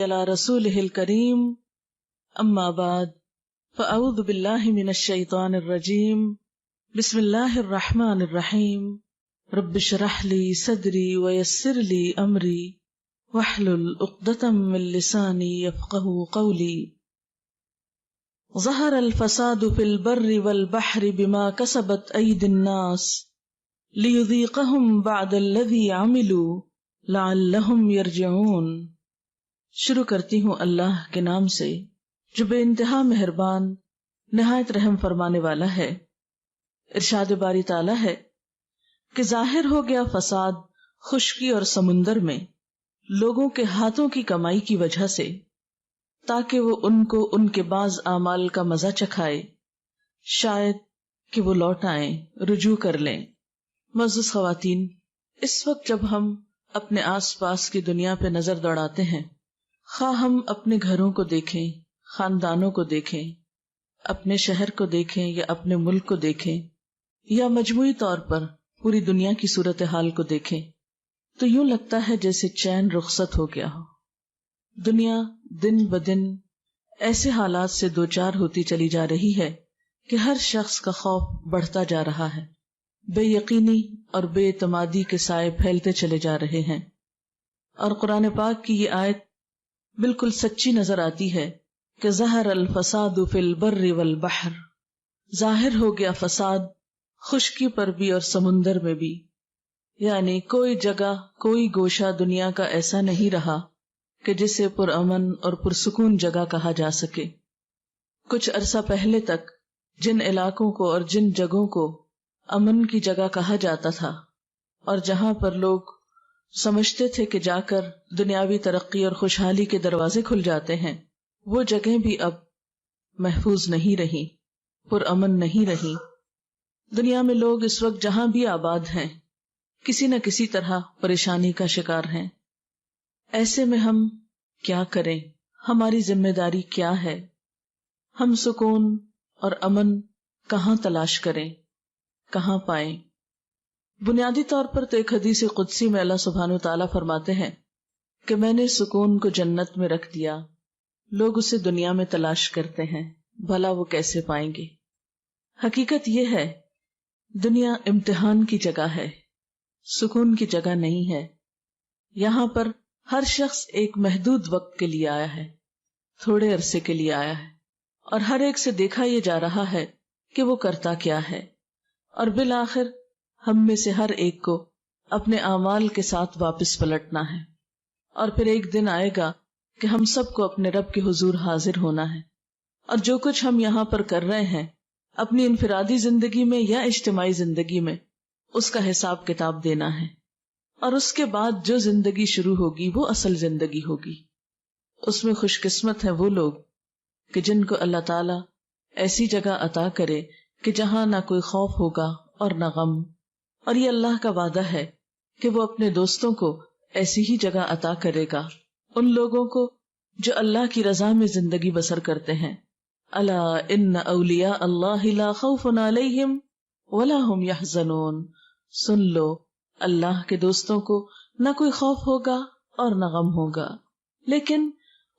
على رسوله الكريم اما بعد فاعوذ بالله من الشيطان الرجيم بسم الله الرحمن الرحيم رب اشرح لي صدري ويسر لي امري واحلل عقدة من لساني يفقهوا قولي ظهر الفساد في البر والبحر بما كسبت ايدي الناس ليذيقهم بعد الذي عملوا لعلهم يرجعون۔ شروع کرتی ہوں اللہ کے نام سے جو بے انتہا مہربان نہایت رحم فرمانے والا ہے۔ ارشاد باری تعالی ہے کہ ظاہر ہو گیا فساد خشکی اور سمندر میں لوگوں کے ہاتھوں کی کمائی کی وجہ سے، تاکہ وہ ان کو ان کے بعض اعمال کا مزہ چکھائے، شاید کہ وہ لوٹ آئیں، رجوع کر لیں۔ معزز خواتین، اس وقت جب ہم اپنے آس پاس کی دنیا پہ نظر دوڑاتے ہیں، خواہ ہم اپنے گھروں کو دیکھیں، خاندانوں کو دیکھیں، اپنے شہر کو دیکھیں یا اپنے ملک کو دیکھیں، یا مجموعی طور پر پوری دنیا کی صورتحال کو دیکھیں، تو یوں لگتا ہے جیسے چین رخصت ہو گیا ہو۔ دنیا دن بدن ایسے حالات سے دوچار ہوتی چلی جا رہی ہے کہ ہر شخص کا خوف بڑھتا جا رہا ہے، بے یقینی اور بے اعتمادی کے سائے پھیلتے چلے جا رہے ہیں، اور قرآن پاک کی یہ آیت بالکل سچی نظر آتی ہے کہ ظہر الفساد فی البر والبحر، ظاہر ہو گیا فساد خشکی پر بھی اور سمندر میں بھی، یعنی کوئی جگہ کوئی گوشہ دنیا کا ایسا نہیں رہا کہ جسے پرامن اور پرسکون جگہ کہا جا سکے۔ کچھ عرصہ پہلے تک جن علاقوں کو اور جن جگہوں کو امن کی جگہ کہا جاتا تھا، اور جہاں پر لوگ سمجھتے تھے کہ جا کر دنیاوی ترقی اور خوشحالی کے دروازے کھل جاتے ہیں، وہ جگہیں بھی اب محفوظ نہیں رہی، پرامن نہیں رہی۔ دنیا میں لوگ اس وقت جہاں بھی آباد ہیں، کسی نہ کسی طرح پریشانی کا شکار ہیں۔ ایسے میں ہم کیا کریں؟ ہماری ذمہ داری کیا ہے؟ ہم سکون اور امن کہاں تلاش کریں، کہاں پائیں؟ بنیادی طور پر تو ایک حدیث قدسی میں اللہ سبحانہ وتعالیٰ فرماتے ہیں کہ میں نے سکون کو جنت میں رکھ دیا، لوگ اسے دنیا میں تلاش کرتے ہیں، بھلا وہ کیسے پائیں گے؟ حقیقت یہ ہے دنیا امتحان کی جگہ ہے، سکون کی جگہ نہیں ہے۔ یہاں پر ہر شخص ایک محدود وقت کے لیے آیا ہے، تھوڑے عرصے کے لیے آیا ہے، اور ہر ایک سے دیکھا یہ جا رہا ہے کہ وہ کرتا کیا ہے، اور بالآخر ہم میں سے ہر ایک کو اپنے اعمال کے ساتھ واپس پلٹنا ہے، اور پھر ایک دن آئے گا کہ ہم سب کو اپنے رب کے حضور حاضر ہونا ہے، اور جو کچھ ہم یہاں پر کر رہے ہیں اپنی انفرادی زندگی میں یا اجتماعی زندگی میں، اس کا حساب کتاب دینا ہے، اور اس کے بعد جو زندگی شروع ہوگی وہ اصل زندگی ہوگی۔ اس میں خوش قسمت ہیں وہ لوگ کہ جن کو اللہ تعالیٰ ایسی جگہ عطا کرے کہ جہاں نہ کوئی خوف ہوگا اور نہ غم، اور یہ اللہ کا وعدہ ہے کہ وہ اپنے دوستوں کو ایسی ہی جگہ عطا کرے گا، ان لوگوں کو جو اللہ کی رضا میں زندگی بسر کرتے ہیں۔ الا ان اولیاء اللہ لا خوف علیہم ولا هم یحزنون، سن لو اللہ کے دوستوں کو نہ کوئی خوف ہوگا اور نہ غم ہوگا۔ لیکن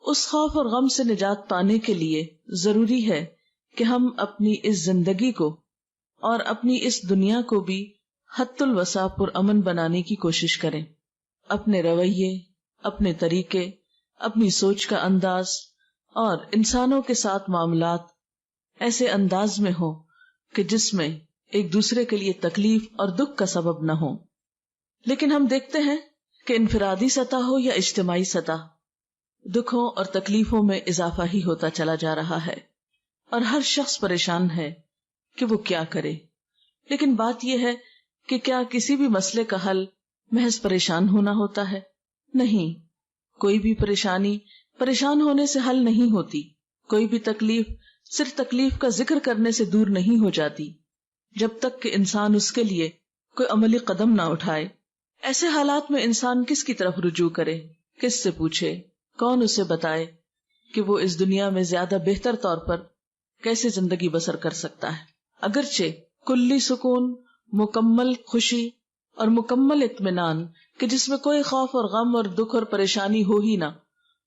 اس خوف اور غم سے نجات پانے کے لیے ضروری ہے کہ ہم اپنی اس زندگی کو اور اپنی اس دنیا کو بھی حد الوسع پر امن بنانے کی کوشش کریں۔ اپنے رویے، اپنے طریقے، اپنی سوچ کا انداز اور انسانوں کے ساتھ معاملات ایسے انداز میں ہوں کہ جس میں ایک دوسرے کے لیے تکلیف اور دکھ کا سبب نہ ہو۔ لیکن ہم دیکھتے ہیں کہ انفرادی سطح ہو یا اجتماعی سطح، دکھوں اور تکلیفوں میں اضافہ ہی ہوتا چلا جا رہا ہے، اور ہر شخص پریشان ہے کہ وہ کیا کرے۔ لیکن بات یہ ہے کہ کیا کسی بھی مسئلے کا حل محض پریشان ہونا ہوتا ہے؟ نہیں، کوئی بھی پریشانی پریشان ہونے سے حل نہیں ہوتی، کوئی بھی تکلیف صرف تکلیف کا ذکر کرنے سے دور نہیں ہو جاتی، جب تک کہ انسان اس کے لیے کوئی عملی قدم نہ اٹھائے۔ ایسے حالات میں انسان کس کی طرف رجوع کرے، کس سے پوچھے، کون اسے بتائے کہ وہ اس دنیا میں زیادہ بہتر طور پر کیسے زندگی بسر کر سکتا ہے؟ اگرچہ کلی سکون، مکمل خوشی اور مکمل اطمینان کہ جس میں کوئی خوف اور غم اور دکھ اور پریشانی ہو ہی نہ،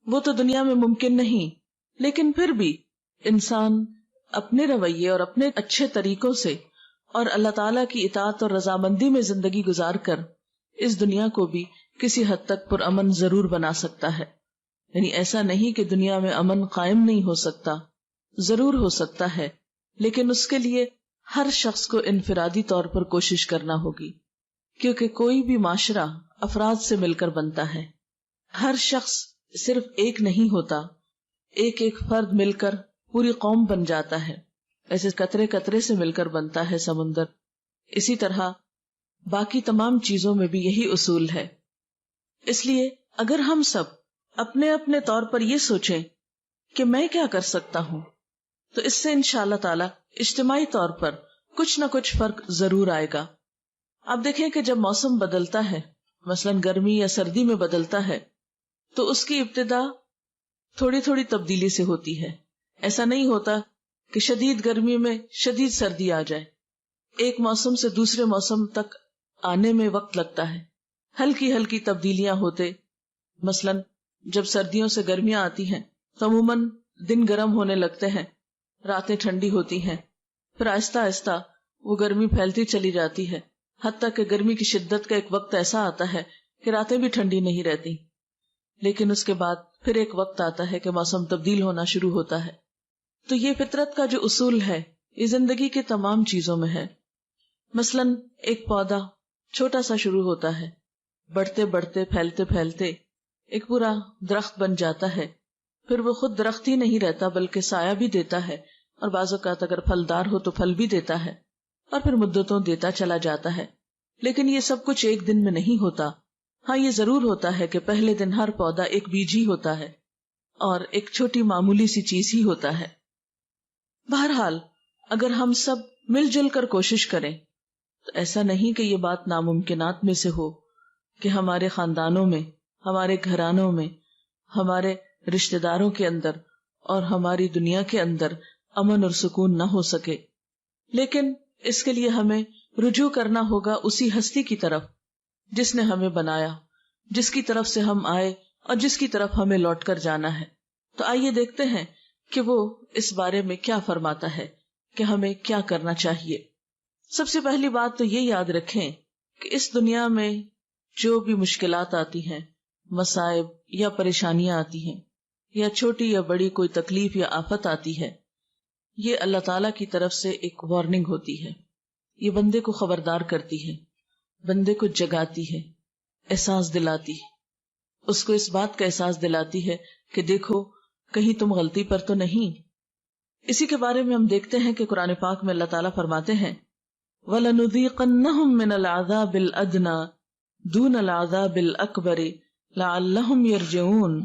وہ تو دنیا میں ممکن نہیں، لیکن پھر بھی انسان اپنے رویے اور اپنے اچھے طریقوں سے اور اللہ تعالیٰ کی اطاعت اور رضامندی میں زندگی گزار کر اس دنیا کو بھی کسی حد تک پرامن ضرور بنا سکتا ہے. یعنی ایسا نہیں کہ دنیا میں امن قائم نہیں ہو سکتا، ضرور ہو سکتا ہے، لیکن اس کے لیے ہر شخص کو انفرادی طور پر کوشش کرنا ہوگی، کیونکہ کوئی بھی معاشرہ افراد سے مل کر بنتا ہے. ہر شخص صرف ایک نہیں ہوتا، ایک ایک فرد مل کر پوری قوم بن جاتا ہے. ایسے قطرے قطرے سے مل کر بنتا ہے سمندر. اسی طرح باقی تمام چیزوں میں بھی یہی اصول ہے. اس لیے اگر ہم سب اپنے اپنے طور پر یہ سوچیں کہ میں کیا کر سکتا ہوں، تو اس سے انشاءاللہ تعالی اجتماعی طور پر کچھ نہ کچھ فرق ضرور آئے گا. آپ دیکھیں کہ جب موسم بدلتا ہے، مثلا گرمی یا سردی میں بدلتا ہے، تو اس کی ابتدا تھوڑی تھوڑی تبدیلی سے ہوتی ہے. ایسا نہیں ہوتا کہ شدید گرمی میں شدید سردی آ جائے. ایک موسم سے دوسرے موسم تک آنے میں وقت لگتا ہے، ہلکی ہلکی تبدیلیاں ہوتے. مثلا جب سردیوں سے گرمیاں آتی ہیں تو عموماً دن گرم ہونے لگتے ہیں، راتیں ٹھنڈی ہوتی ہیں، پھر آہستہ آہستہ وہ گرمی پھیلتی چلی جاتی ہے، حتیٰ کہ گرمی کی شدت کا ایک وقت ایسا آتا ہے کہ راتیں بھی ٹھنڈی نہیں رہتی. لیکن اس کے بعد پھر ایک وقت آتا ہے کہ موسم تبدیل ہونا شروع ہوتا ہے. تو یہ فطرت کا جو اصول ہے یہ زندگی کے تمام چیزوں میں ہے. مثلا ایک پودا چھوٹا سا شروع ہوتا ہے، بڑھتے بڑھتے پھیلتے پھیلتے ایک پورا درخت بن جاتا ہے. پھر وہ خود درخت ہی نہیں رہتا بلکہ سایہ بھی دیتا ہے، اور بعض اوقات اگر پھلدار ہو تو پھل بھی دیتا ہے، اور پھر مدتوں دیتا چلا جاتا ہے. لیکن یہ سب کچھ ایک دن میں نہیں ہوتا. ہاں یہ ضرور ہوتا ہے کہ پہلے دن ہر پودا ایک بیج ہی ہوتا ہے اور ایک چھوٹی معمولی سی چیز ہی ہوتا ہے. بہرحال اگر ہم سب مل جل کر کوشش کریں تو ایسا نہیں کہ یہ بات ناممکنات میں سے ہو کہ ہمارے خاندانوں میں، ہمارے گھرانوں میں، ہمارے رشتہ داروں کے اندر اور ہماری دنیا کے اندر امن اور سکون نہ ہو سکے. لیکن اس کے لیے ہمیں رجوع کرنا ہوگا اسی ہستی کی طرف جس نے ہمیں بنایا، جس کی طرف سے ہم آئے اور جس کی طرف ہمیں لوٹ کر جانا ہے. تو آئیے دیکھتے ہیں کہ وہ اس بارے میں کیا فرماتا ہے کہ ہمیں کیا کرنا چاہیے. سب سے پہلی بات تو یہ یاد رکھیں کہ اس دنیا میں جو بھی مشکلات آتی ہیں، مصائب یا پریشانیاں آتی ہیں، یا چھوٹی یا بڑی کوئی تکلیف یا آفت آتی ہے، یہ اللہ تعالیٰ کی طرف سے ایک وارننگ ہوتی ہے. یہ بندے کو خبردار کرتی ہے، بندے کو جگاتی ہے، احساس دلاتی ہے. اس کو اس بات کا احساس دلاتی ہے کہ دیکھو کہیں تم غلطی پر تو نہیں. اسی کے بارے میں ہم دیکھتے ہیں کہ قرآن پاک میں اللہ تعالیٰ فرماتے ہیں وَلَنُذِيقَنَّهُم مِّنَ الْعَذَابِ الْأَدْنَىٰ دُونَ الْعَذَابِ الْأَكْبَرِ لَعَلَّهُمْ يَرْجِعُونَ،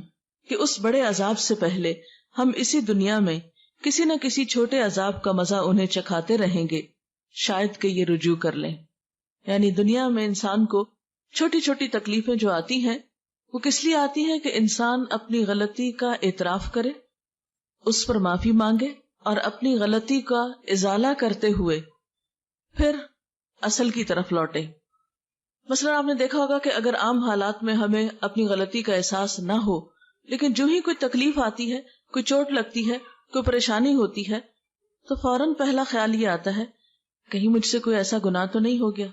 کہ اس بڑے عذاب سے پہلے ہم اسی دنیا میں کسی نہ کسی چھوٹے عذاب کا مزہ انہیں چکھاتے رہیں گے، شاید کہ یہ رجوع کر لیں. یعنی دنیا میں انسان کو چھوٹی چھوٹی تکلیفیں جو آتی ہیں وہ کس لیے آتی ہیں کہ انسان اپنی غلطی کا اعتراف کرے، اس پر معافی مانگے اور اپنی غلطی کا ازالہ کرتے ہوئے پھر اصل کی طرف لوٹے. مثلا آپ نے دیکھا ہوگا کہ اگر عام حالات میں ہمیں اپنی غلطی کا احساس نہ ہو، لیکن جو ہی کوئی تکلیف آتی ہے، کوئی چوٹ لگتی ہے، کوئی پریشانی ہوتی ہے، تو فوراً پہلا خیال یہ آتا ہے کہیں مجھ سے کوئی ایسا گناہ تو نہیں ہو گیا،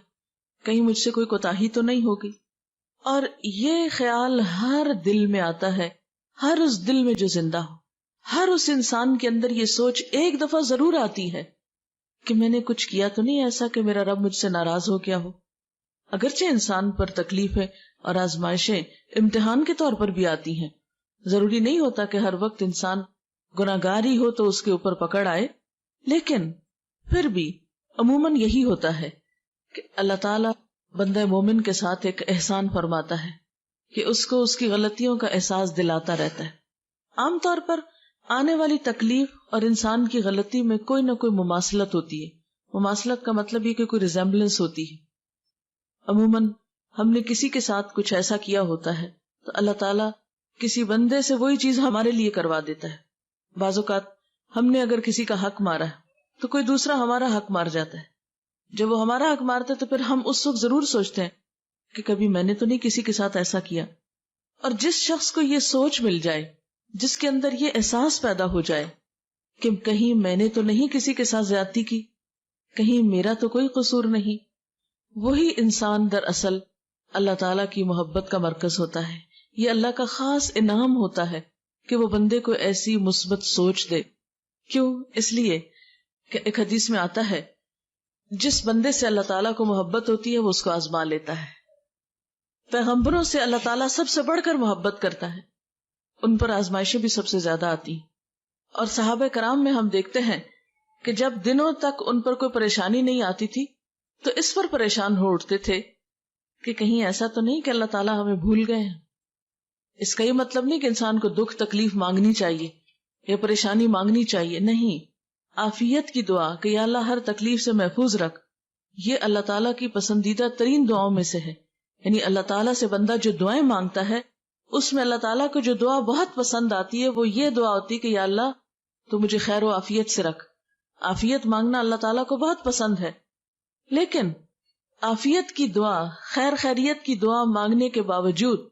کہیں مجھ سے کوئی کوتاہی تو نہیں ہوگی. اور یہ خیال ہر دل میں آتا ہے، ہر اس دل میں جو زندہ ہو، ہر اس انسان کے اندر یہ سوچ ایک دفعہ ضرور آتی ہے کہ میں نے کچھ کیا تو نہیں ایسا کہ میرا رب مجھ سے ناراض ہو گیا ہو. اگرچہ انسان پر تکلیفیں اور آزمائشیں امتحان کے طور پر بھی آتی ہیں، ضروری نہیں ہوتا کہ ہر وقت انسان گناہگار ہی ہو تو اس کے اوپر پکڑ آئے، لیکن پھر بھی عموماً یہی ہوتا ہے کہ اللہ تعالیٰ بندہ مومن کے ساتھ ایک احسان فرماتا ہے کہ اس کو اس کی غلطیوں کا احساس دلاتا رہتا ہے. عام طور پر آنے والی تکلیف اور انسان کی غلطی میں کوئی نہ کوئی مماثلت ہوتی ہے. مماثلت کا مطلب یہ کہ کوئی ریزمبلنس ہوتی ہے. عموماً ہم نے کسی کے ساتھ کچھ ایسا کیا ہوتا ہے تو اللہ تعالیٰ کسی بندے سے وہی چیز ہمارے لیے کروا دیتا ہے. بعض اوقات ہم نے اگر کسی کا حق مارا ہے تو کوئی دوسرا ہمارا حق مار جاتا ہے. جب وہ ہمارا حق مارتا ہے تو پھر ہم اس وقت ضرور سوچتے ہیں کہ کبھی میں نے تو نہیں کسی کے ساتھ ایسا کیا. اور جس شخص کو یہ سوچ مل جائے، جس کے اندر یہ احساس پیدا ہو جائے کہ کہیں میں نے تو نہیں کسی کے ساتھ زیادتی کی، کہیں میرا تو کوئی قصور نہیں، وہی انسان دراصل اللہ تعالیٰ کی محبت کا مرکز ہوتا ہے. یہ اللہ کا خاص انعام ہوتا ہے کہ وہ بندے کو ایسی مثبت سوچ دے. کیوں؟ اس لیے کہ ایک حدیث میں آتا ہے جس بندے سے اللہ تعالیٰ کو محبت ہوتی ہے وہ اس کو آزما لیتا ہے. پیغمبروں سے اللہ تعالیٰ سب سے بڑھ کر محبت کرتا ہے، ان پر آزمائشیں بھی سب سے زیادہ آتی ہیں. اور صحابہ کرام میں ہم دیکھتے ہیں کہ جب دنوں تک ان پر کوئی پریشانی نہیں آتی تھی تو اس پر پریشان ہو اٹھتے تھے کہ کہیں ایسا تو نہیں کہ اللہ تعالیٰ ہمیں بھول گئے ہیں. اس کا یہ مطلب نہیں کہ انسان کو دکھ تکلیف مانگنی چاہیے یا پریشانی مانگنی چاہیے، نہیں. عافیت کی دعا کہ یا اللہ ہر تکلیف سے محفوظ رکھ، یہ اللہ تعالیٰ کی پسندیدہ ترین دعاؤں میں سے ہے. یعنی اللہ تعالیٰ سے بندہ جو دعائیں مانگتا ہے اس میں اللہ تعالیٰ کو جو دعا بہت پسند آتی ہے وہ یہ دعا ہوتی ہے کہ یا اللہ تو مجھے خیر و عافیت سے رکھ. عافیت مانگنا اللہ تعالیٰ کو بہت پسند ہے. لیکن عافیت کی دعا، خیر خیریت کی دعا مانگنے کے باوجود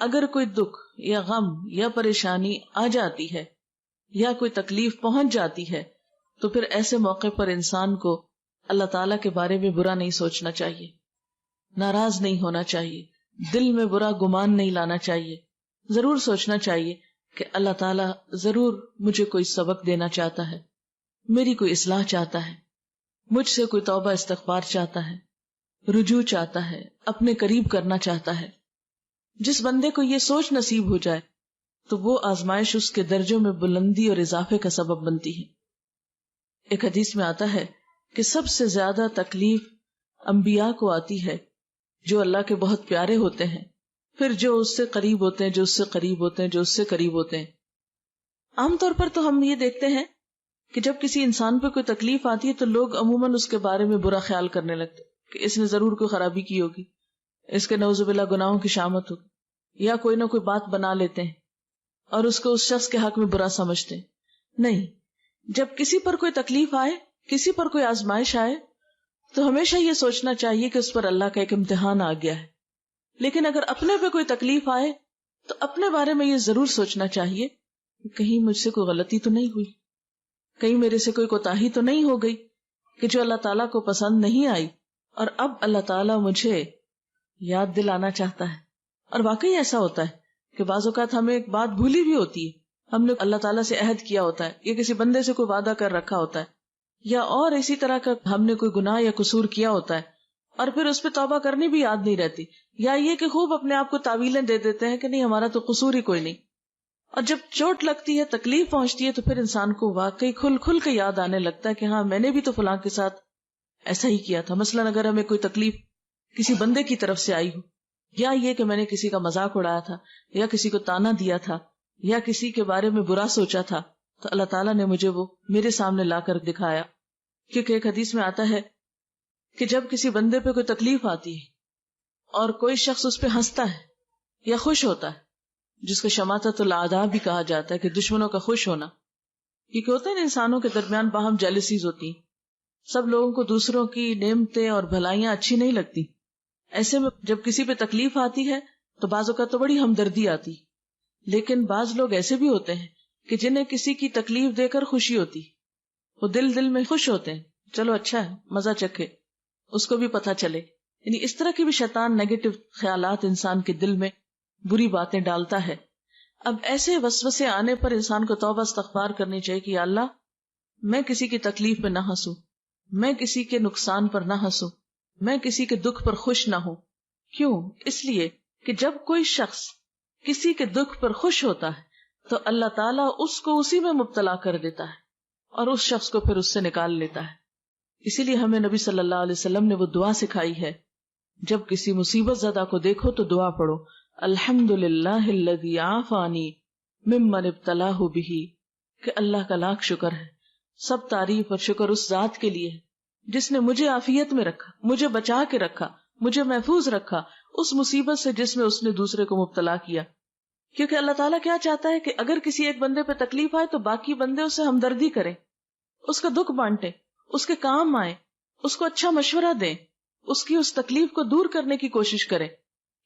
اگر کوئی دکھ یا غم یا پریشانی آ جاتی ہے یا کوئی تکلیف پہنچ جاتی ہے تو پھر ایسے موقع پر انسان کو اللہ تعالیٰ کے بارے میں برا نہیں سوچنا چاہیے، ناراض نہیں ہونا چاہیے، دل میں برا گمان نہیں لانا چاہیے. ضرور سوچنا چاہیے کہ اللہ تعالیٰ ضرور مجھے کوئی سبق دینا چاہتا ہے، میری کوئی اصلاح چاہتا ہے، مجھ سے کوئی توبہ استغفار چاہتا ہے، رجوع چاہتا ہے، اپنے قریب کرنا چاہتا ہے. جس بندے کو یہ سوچ نصیب ہو جائے تو وہ آزمائش اس کے درجوں میں بلندی اور اضافے کا سبب بنتی ہے. ایک حدیث میں آتا ہے کہ سب سے زیادہ تکلیف انبیاء کو آتی ہے جو اللہ کے بہت پیارے ہوتے ہیں، پھر جو اس سے قریب ہوتے ہیں، جو اس سے قریب ہوتے ہیں، جو اس سے قریب ہوتے ہیں. عام طور پر تو ہم یہ دیکھتے ہیں کہ جب کسی انسان پہ کوئی تکلیف آتی ہے تو لوگ عموماً اس کے بارے میں برا خیال کرنے لگتے کہ اس نے ضرور کوئی خرابی کی ہوگی، اس کے نعوذ باللہ گناہوں کی شامت ہوگی، یا کوئی نہ کوئی بات بنا لیتے ہیں اور اس کو اس شخص کے حق میں برا سمجھتے ہیں. نہیں، جب کسی پر کوئی تکلیف آئے، کسی پر کوئی آزمائش آئے تو ہمیشہ یہ سوچنا چاہیے کہ اس پر اللہ کا ایک امتحان آ گیا ہے. لیکن اگر اپنے پہ کوئی تکلیف آئے تو اپنے بارے میں یہ ضرور سوچنا چاہیے کہ کہیں مجھ سے کوئی غلطی تو نہیں ہوئی، کہیں میرے سے کوئی کوتاہی تو نہیں ہو گئی کہ جو اللہ تعالیٰ کو پسند نہیں آئی اور اب اللہ تعالیٰ مجھے یاد دلانا چاہتا ہے. اور واقعی ایسا ہوتا ہے کہ بعض اوقات ہمیں ایک بات بھولی بھی ہوتی ہے، ہم نے اللہ تعالیٰ سے عہد کیا ہوتا ہے یا کسی بندے سے کوئی وعدہ کر رکھا ہوتا ہے یا اور اسی طرح کا ہم نے کوئی گناہ یا قصور کیا ہوتا ہے اور پھر اس پہ توبہ کرنی بھی یاد نہیں رہتی، یا یہ کہ خوب اپنے آپ کو تعویلیں دے دیتے ہیں کہ نہیں ہمارا تو قصور ہی کوئی نہیں. اور جب چوٹ لگتی ہے، تکلیف پہنچتی ہے تو پھر انسان کو واقعی کھل کھل کے یاد آنے لگتا ہے کہ ہاں میں نے بھی تو فلاں کے ساتھ ایسا ہی کیا تھا. مثلاً اگر ہمیں کوئی تکلیف کسی بندے کی طرف سے آئی ہو، یا یہ کہ میں نے کسی کا مذاق اڑایا تھا یا کسی کو تانا دیا تھا یا کسی کے بارے میں برا سوچا تھا، تو اللہ تعالیٰ نے مجھے وہ میرے سامنے لا کر دکھایا. کیونکہ ایک حدیث میں آتا ہے کہ جب کسی بندے پہ کوئی تکلیف آتی ہے اور کوئی شخص اس پہ ہنستا ہے یا خوش ہوتا ہے، جس کو شماتت الاعداء بھی کہا جاتا ہے کہ دشمنوں کا خوش ہونا، کیونکہ ہوتا ہے انسانوں کے درمیان باہم جیلسیز ہوتی ہیں، سب لوگوں کو دوسروں کی نعمتیں اور بھلائیاں اچھی نہیں لگتی. ایسے میں جب کسی پہ تکلیف آتی ہے تو بعض اوقات تو بڑی ہمدردی آتی، لیکن بعض لوگ ایسے بھی ہوتے ہیں کہ جنہیں کسی کی تکلیف دے کر خوشی ہوتی، وہ دل میں خوش ہوتے ہیں، چلو اچھا ہے، مزہ چکھے، اس کو بھی پتہ چلے. یعنی اس طرح کی بھی شیطان نیگیٹو خیالات انسان کے دل میں بری باتیں ڈالتا ہے. اب ایسے وسوسے آنے پر انسان کو توبہ استغفار کرنی چاہیے کہ یا اللہ میں کسی کی تکلیف پہ نہ ہنسوں، میں کسی کے نقصان پر نہ ہنسوں، میں کسی کے دکھ پر خوش نہ ہوں. کیوں؟ اس لیے کہ جب کوئی شخص کسی کے دکھ پر خوش ہوتا ہے تو اللہ تعالیٰ اس کو اسی میں مبتلا کر دیتا ہے اور اس شخص کو پھر اس سے نکال لیتا ہے. اسی لیے ہمیں نبی صلی اللہ علیہ وسلم نے وہ دعا سکھائی ہے، جب کسی مصیبت زدہ کو دیکھو تو دعا پڑھو، الحمدللہ الذی عافانی ممن ابتلاہ بہ، کہ اللہ کا لاکھ شکر ہے، سب تعریف اور شکر اس ذات کے لیے ہے جس نے مجھے عافیت میں رکھا، مجھے بچا کے رکھا، مجھے محفوظ رکھا اس مصیبت سے جس میں اس نے دوسرے کو مبتلا کیا. کیونکہ اللہ تعالیٰ کیا چاہتا ہے کہ اگر کسی ایک بندے پہ تکلیف آئے تو باقی بندے اس سے ہمدردی کریں، اس کا دکھ بانٹیں، اس کے کام آئیں، اس کو اچھا مشورہ دیں، اس کی اس تکلیف کو دور کرنے کی کوشش کریں.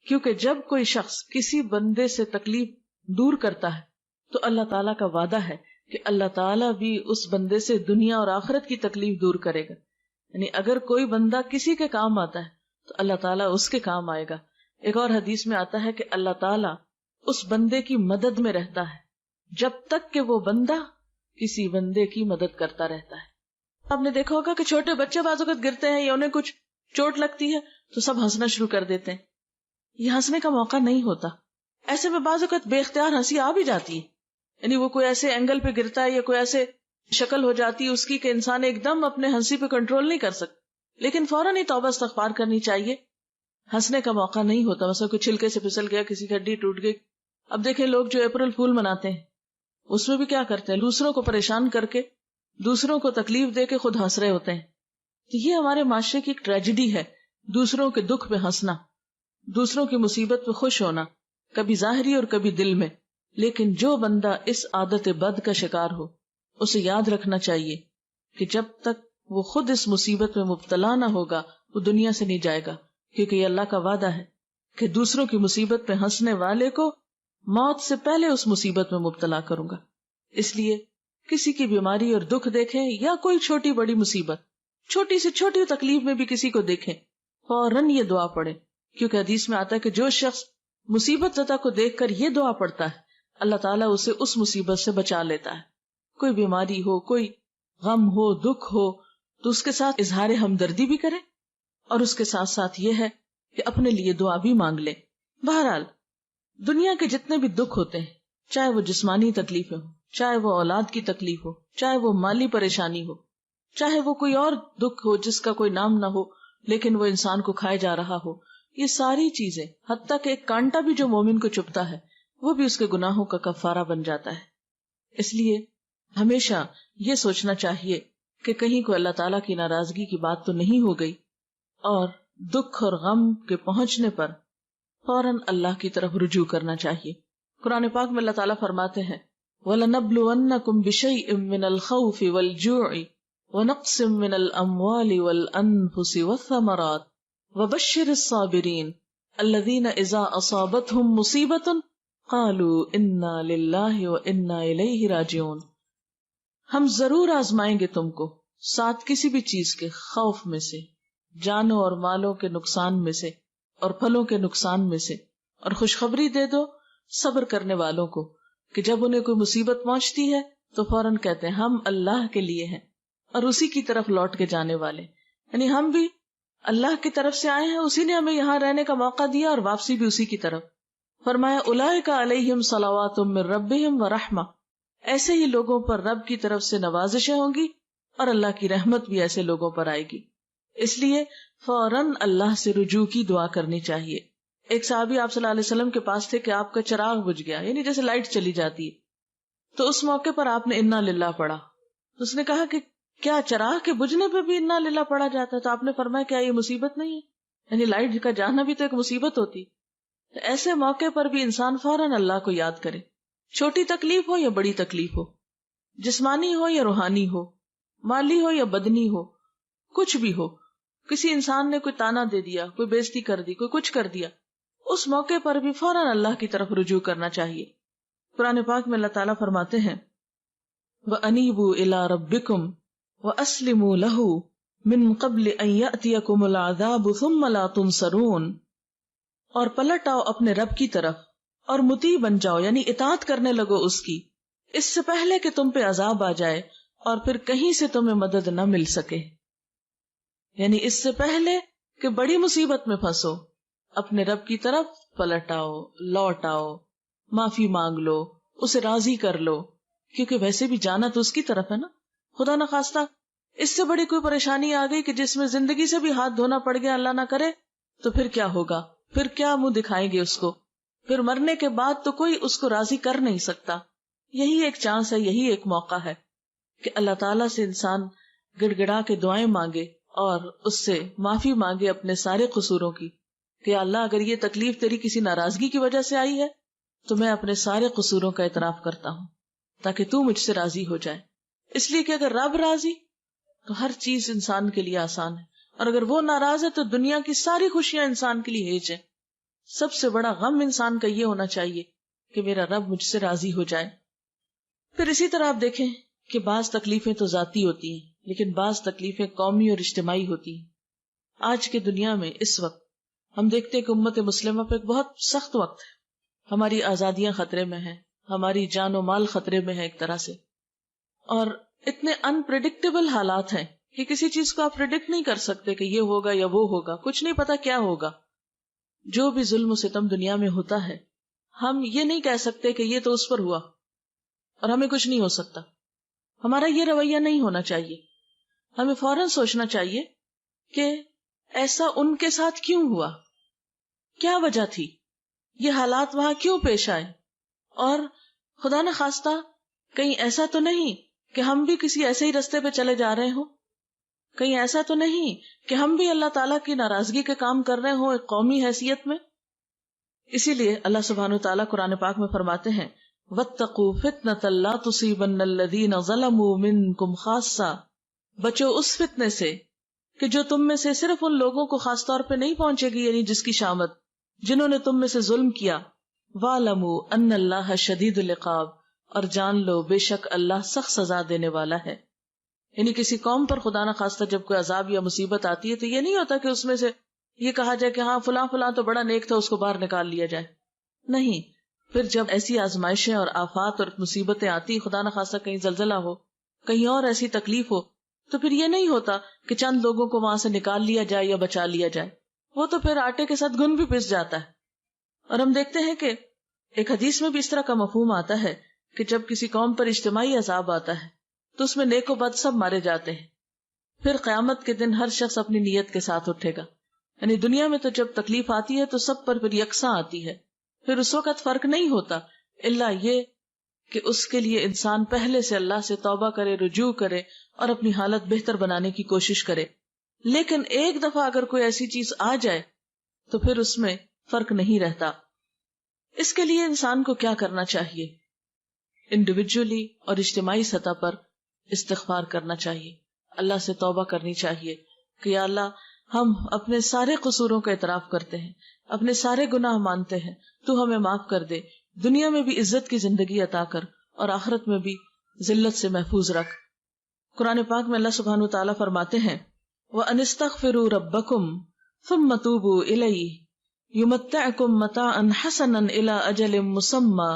کیونکہ جب کوئی شخص کسی بندے سے تکلیف دور کرتا ہے تو اللہ تعالیٰ کا وعدہ ہے کہ اللہ تعالیٰ بھی اس بندے سے دنیا اور آخرت کی تکلیف دور کرے گا. یعنی اگر کوئی بندہ کسی کے کام آتا ہے تو اللہ تعالیٰ اس کے کام آئے گا. ایک اور حدیث میں آتا ہے کہ اللہ تعالیٰ اس بندے کی مدد میں رہتا ہے جب تک کہ وہ بندہ کسی بندے کی مدد کرتا رہتا ہے. آپ نے دیکھا ہوگا کہ چھوٹے بچے بعض اوقات گرتے ہیں یا انہیں کچھ چوٹ لگتی ہے تو سب ہنسنا شروع کر دیتے ہیں. یہ ہنسنے کا موقع نہیں ہوتا. ایسے میں بعض اوقات بے اختیار ہنسی آ بھی جاتی ہے. یعنی وہ کوئی ایسے اینگل پہ گرتا ہے یا کوئی ایسے شکل ہو جاتی ہے اس کی کہ انسان ایک دم اپنے ہنسی پہ کنٹرول نہیں کر سکتا, لیکن فوراً ہی توبہ استغفار کرنی چاہیے. ہنسنے کا موقع نہیں ہوتا. مثلا کوئی چھلکے سے پھسل گیا, کسی کی ہڈی ٹوٹ گئی. اب دیکھیں لوگ جو اپریل فول مناتے ہیں اس میں بھی کیا کرتے ہیں, دوسروں کو پریشان کر کے, دوسروں کو تکلیف دے کے خود ہنس رہے ہوتے ہیں. تو یہ ہمارے معاشرے کی ایک ٹریجڈی ہے, دوسروں کے دکھ پہ ہنسنا, دوسروں کی مصیبت پہ خوش ہونا, کبھی ظاہری اور کبھی دل میں. لیکن جو بندہ اس عادت بد کا شکار ہو اسے یاد رکھنا چاہیے کہ جب تک وہ خود اس مصیبت میں مبتلا نہ ہوگا وہ دنیا سے نہیں جائے گا, کیونکہ یہ اللہ کا وعدہ ہے کہ دوسروں کی مصیبت پہ ہنسنے والے کو موت سے پہلے اس مصیبت میں مبتلا کروں گا. اس لیے کسی کی بیماری اور دکھ دیکھیں یا کوئی چھوٹی بڑی مصیبت, چھوٹی سے چھوٹی تکلیف میں بھی کسی کو دیکھیں, فوراً یہ دعا پڑھیں, کیونکہ حدیث میں آتا ہے کہ جو شخص مصیبت زدہ کو دیکھ کر یہ دعا پڑھتا ہے اللہ تعالیٰ اسے اس مصیبت سے بچا لیتا ہے. کوئی بیماری ہو, کوئی غم ہو, دکھ ہو, تو اس کے ساتھ اظہار ہمدردی بھی کرے اور اس کے ساتھ ساتھ یہ ہے کہ اپنے لیے دعا بھی مانگ لے. بہرحال دنیا کے جتنے بھی دکھ ہوتے ہیں, چاہے وہ جسمانی تکلیفیں ہوں, چاہے وہ اولاد کی تکلیف ہو, چاہے وہ مالی پریشانی ہو, چاہے وہ کوئی اور دکھ ہو جس کا کوئی نام نہ ہو لیکن وہ انسان کو کھائے جا رہا ہو, یہ ساری چیزیں, حتیٰ کہ ایک کانٹا بھی جو مومن کو چبھتا ہے وہ بھی اس کے گناہوں کا کفارہ بن جاتا ہے. اس لیے ہمیشہ یہ سوچنا چاہیے کہ کہیں کو اللہ تعالیٰ کی ناراضگی کی بات تو نہیں ہو گئی, اور دکھ اور غم کے پہنچنے پر فوراً اللہ کی طرف رجوع کرنا چاہیے. قرآن پاک میں اللہ تعالیٰ فرماتے ہیں وَلَنَبْلُوَنَّكُمْ بِشَيْءٍ مِّنَ الْخَوْفِ وَالْجُوعِ وَنَقْصٍ مِّنَ الْأَمْوَالِ وَالْأَنفُسِ وَالثَّمَرَاتِ وَبَشِّرِ الصَّابِرِينَ الَّذِينَ إِذَا أَصَابَتْهُمْ مُصِيبَةٌ قَالُوا إِنَّا لِلَّهِ وَإِنَّا إِلَيْهِ رَاجِعُونَ. ہم ضرور آزمائیں گے تم کو ساتھ کسی بھی چیز کے خوف میں سے, جانوں اور مالوں کے نقصان میں سے اور پھلوں کے نقصان میں سے, اور خوشخبری دے دو صبر کرنے والوں کو کہ جب انہیں کوئی مصیبت پہنچتی ہے تو فوراً کہتے ہیں ہم اللہ کے لیے ہیں اور اسی کی طرف لوٹ کے جانے والے. یعنی ہم بھی اللہ کی طرف سے آئے ہیں, اسی نے ہمیں یہاں رہنے کا موقع دیا اور واپسی بھی اسی کی طرف. فرمایا اولئک علیہم صلوات من ربہم ورحمہ, ایسے ہی لوگوں پر رب کی طرف سے نوازشیں ہوں گی اور اللہ کی رحمت بھی ایسے لوگوں پر آئے گی. اس لیے فوراً اللہ سے رجوع کی دعا کرنی چاہیے. ایک صحابی آپ صلی اللہ علیہ وسلم کے پاس تھے کہ آپ کا چراغ بجھ گیا, یعنی جیسے لائٹ چلی جاتی ہے, تو اس موقع پر آپ نے انا للہ پڑھا. اس نے کہا کہ کیا چراغ کے بجھنے پہ بھی انا للہ پڑھا جاتا ہے؟ تو آپ نے فرمایا کیا یہ مصیبت نہیں ہے؟ یعنی لائٹ کا جانا بھی تو ایک مصیبت ہوتی. تو ایسے موقع پر بھی انسان فوراً اللہ کو یاد کرے, چھوٹی تکلیف ہو یا بڑی تکلیف ہو, جسمانی ہو یا روحانی ہو, مالی ہو یا بدنی ہو, کچھ بھی ہو. کسی انسان نے کوئی تانا دے دیا, کوئی بےزتی کر دی, کوئی کچھ کر دیا, اس موقع پر بھی فوراً اللہ کی طرف رجوع کرنا چاہیے. قرآن پاک میں اللہ تعالیٰ فرماتے ہیں وَأَنِيبُوا إِلَىٰ رَبِّكُمْ وَأَسْلِمُوا لَهُ مِن قَبْلِ أَن يَأْتِيَكُمُ الْعَذَابُ ثُمَّ لَا تُنصَرُونَ, اور پلٹ آؤ اپنے رب کی طرف اور مطیع بن جاؤ, یعنی اطاعت کرنے لگو اس کی, اس سے پہلے کہ تم پہ عذاب آ جائے اور پھر کہیں سے تمہیں مدد نہ مل سکے. یعنی اس سے پہلے کہ بڑی مصیبت میں پھنسو اپنے رب کی طرف پلٹ آؤ, لوٹ آؤ, معافی مانگ لو, اسے راضی کر لو, کیونکہ ویسے بھی جانا تو اس کی طرف ہے نا. خدا نہ خواستہ اس سے بڑی کوئی پریشانی آ گئی کہ جس میں زندگی سے بھی ہاتھ دھونا پڑ گیا, اللہ نہ کرے, تو پھر کیا ہوگا؟ پھر کیا منہ دکھائیں گے اس کو؟ پھر مرنے کے بعد تو کوئی اس کو راضی کر نہیں سکتا. یہی ایک چانس ہے, یہی ایک موقع ہے کہ اللہ تعالیٰ سے انسان گڑ گڑا کے دعائیں مانگے اور اس سے معافی مانگے اپنے سارے قصوروں کی کہ اللہ اگر یہ تکلیف تیری کسی ناراضگی کی وجہ سے آئی ہے تو میں اپنے سارے قصوروں کا اعتراف کرتا ہوں تاکہ تو مجھ سے راضی ہو جائے. اس لیے کہ اگر رب راضی تو ہر چیز انسان کے لیے آسان ہے, اور اگر وہ ناراض ہے تو دنیا کی ساری خوشیاں انسان کے لیے ہیج ہے. سب سے بڑا غم انسان کا یہ ہونا چاہیے کہ میرا رب مجھ سے راضی ہو جائے. پھر اسی طرح آپ دیکھیں کہ بعض تکلیفیں تو ذاتی ہوتی ہیں لیکن بعض تکلیفیں قومی اور اجتماعی ہوتی ہیں. آج کے دنیا میں اس وقت ہم دیکھتے ہیں کہ امت مسلمہ پہ ایک بہت سخت وقت ہے. ہماری آزادیاں خطرے میں ہیں, ہماری جان و مال خطرے میں ہے ایک طرح سے, اور اتنے انپریڈکٹیبل حالات ہیں کہ کسی چیز کو آپ پریڈکٹ نہیں کر سکتے کہ یہ ہوگا یا وہ ہوگا, کچھ نہیں پتا کیا ہوگا. جو بھی ظلم و ستم دنیا میں ہوتا ہے ہم یہ نہیں کہہ سکتے کہ یہ تو اس پر ہوا اور ہمیں کچھ نہیں ہو سکتا. ہمارا یہ رویہ نہیں ہونا چاہیے. ہمیں فوراً سوچنا چاہیے کہ ایسا ان کے ساتھ کیوں ہوا, کیا وجہ تھی, یہ حالات وہاں کیوں پیش آئے, اور خدا نہ خواستہ کہیں ایسا تو نہیں کہ ہم بھی کسی ایسے ہی رستے پہ چلے جا رہے ہوں, کہیں ایسا تو نہیں کہ ہم بھی اللہ تعالیٰ کی ناراضگی کے کام کر رہے ہوں ایک قومی حیثیت میں. اسی لیے اللہ سبحانہ وتعالیٰ قرآن پاک میں فرماتے ہیں وَاتَّقُوا فِتْنَةً لَا تُصِيبَنَّ الَّذِينَ ظَلَمُوا مِنْكُمْ خَاصَّةً, بچو اس فتنے سے کہ جو تم میں سے صرف ان لوگوں کو خاص طور پہ نہیں پہنچے گی, یعنی جس کی شامت جنہوں نے تم میں سے ظلم کیا. وَاعْلَمُوا أَنَّ اللَّهَ شَدِيدُ الْعِقَابِ, اور جان لو بے شک اللہ سخت سزا دینے والا ہے. یعنی کسی قوم پر خدا نہ خواستہ جب کوئی عذاب یا مصیبت آتی ہے تو یہ نہیں ہوتا کہ اس میں سے یہ کہا جائے کہ ہاں فلاں فلاں تو بڑا نیک تھا, اس کو باہر نکال لیا جائے. نہیں, پھر جب ایسی آزمائشیں اور آفات اور مصیبتیں آتی, خدا نہ خواستہ کہیں زلزلہ ہو, کہیں اور ایسی تکلیف ہو, تو پھر یہ نہیں ہوتا کہ چند لوگوں کو وہاں سے نکال لیا جائے یا بچا لیا جائے. وہ تو پھر آٹے کے ساتھ گن بھی پس جاتا ہے. اور ہم دیکھتے ہیں کہ ایک حدیث میں بھی اس طرح کا مفہوم آتا ہے کہ جب کسی قوم پر اجتماعی عذاب آتا ہے تو اس میں نیک و بد سب مارے جاتے ہیں. پھر قیامت کے دن ہر شخص اپنی نیت کے ساتھ اٹھے گا. یعنی دنیا میں تو جب تکلیف آتی ہے تو سب پر پھر یکساں آتی ہے, پھر اس وقت فرق نہیں ہوتا الا یہ کہ اس کے لیے انسان پہلے سے اللہ سے توبہ کرے, رجوع کرے اور اپنی حالت بہتر بنانے کی کوشش کرے. لیکن ایک دفعہ اگر کوئی ایسی چیز آ جائے تو پھر اس میں فرق نہیں رہتا. اس کے لیے انسان کو کیا کرنا چاہیے؟ انڈیویجولی اور اجتماعی سطح پر استغفار کرنا چاہیے, اللہ سے توبہ کرنی چاہیے کہ یا اللہ ہم اپنے سارے قصوروں کا اعتراف کرتے ہیں, اپنے سارے گناہ مانتے ہیں, تو ہمیں معاف کر دے, دنیا میں بھی عزت کی زندگی عطا کر اور آخرت میں بھی ذلت سے محفوظ رکھ. قرآن پاک میں اللہ سبحانہ وتعالیٰ فرماتے ہیں وَأَنِ اسْتَغْفِرُوا رَبَّكُمْ ثُمَّ تُوبُوا إِلَيْهِ يُمَتِّعْكُمْ مَتَاعًا حَسَنًا إِلَىٰ أَجَلٍ مُّسَمًّى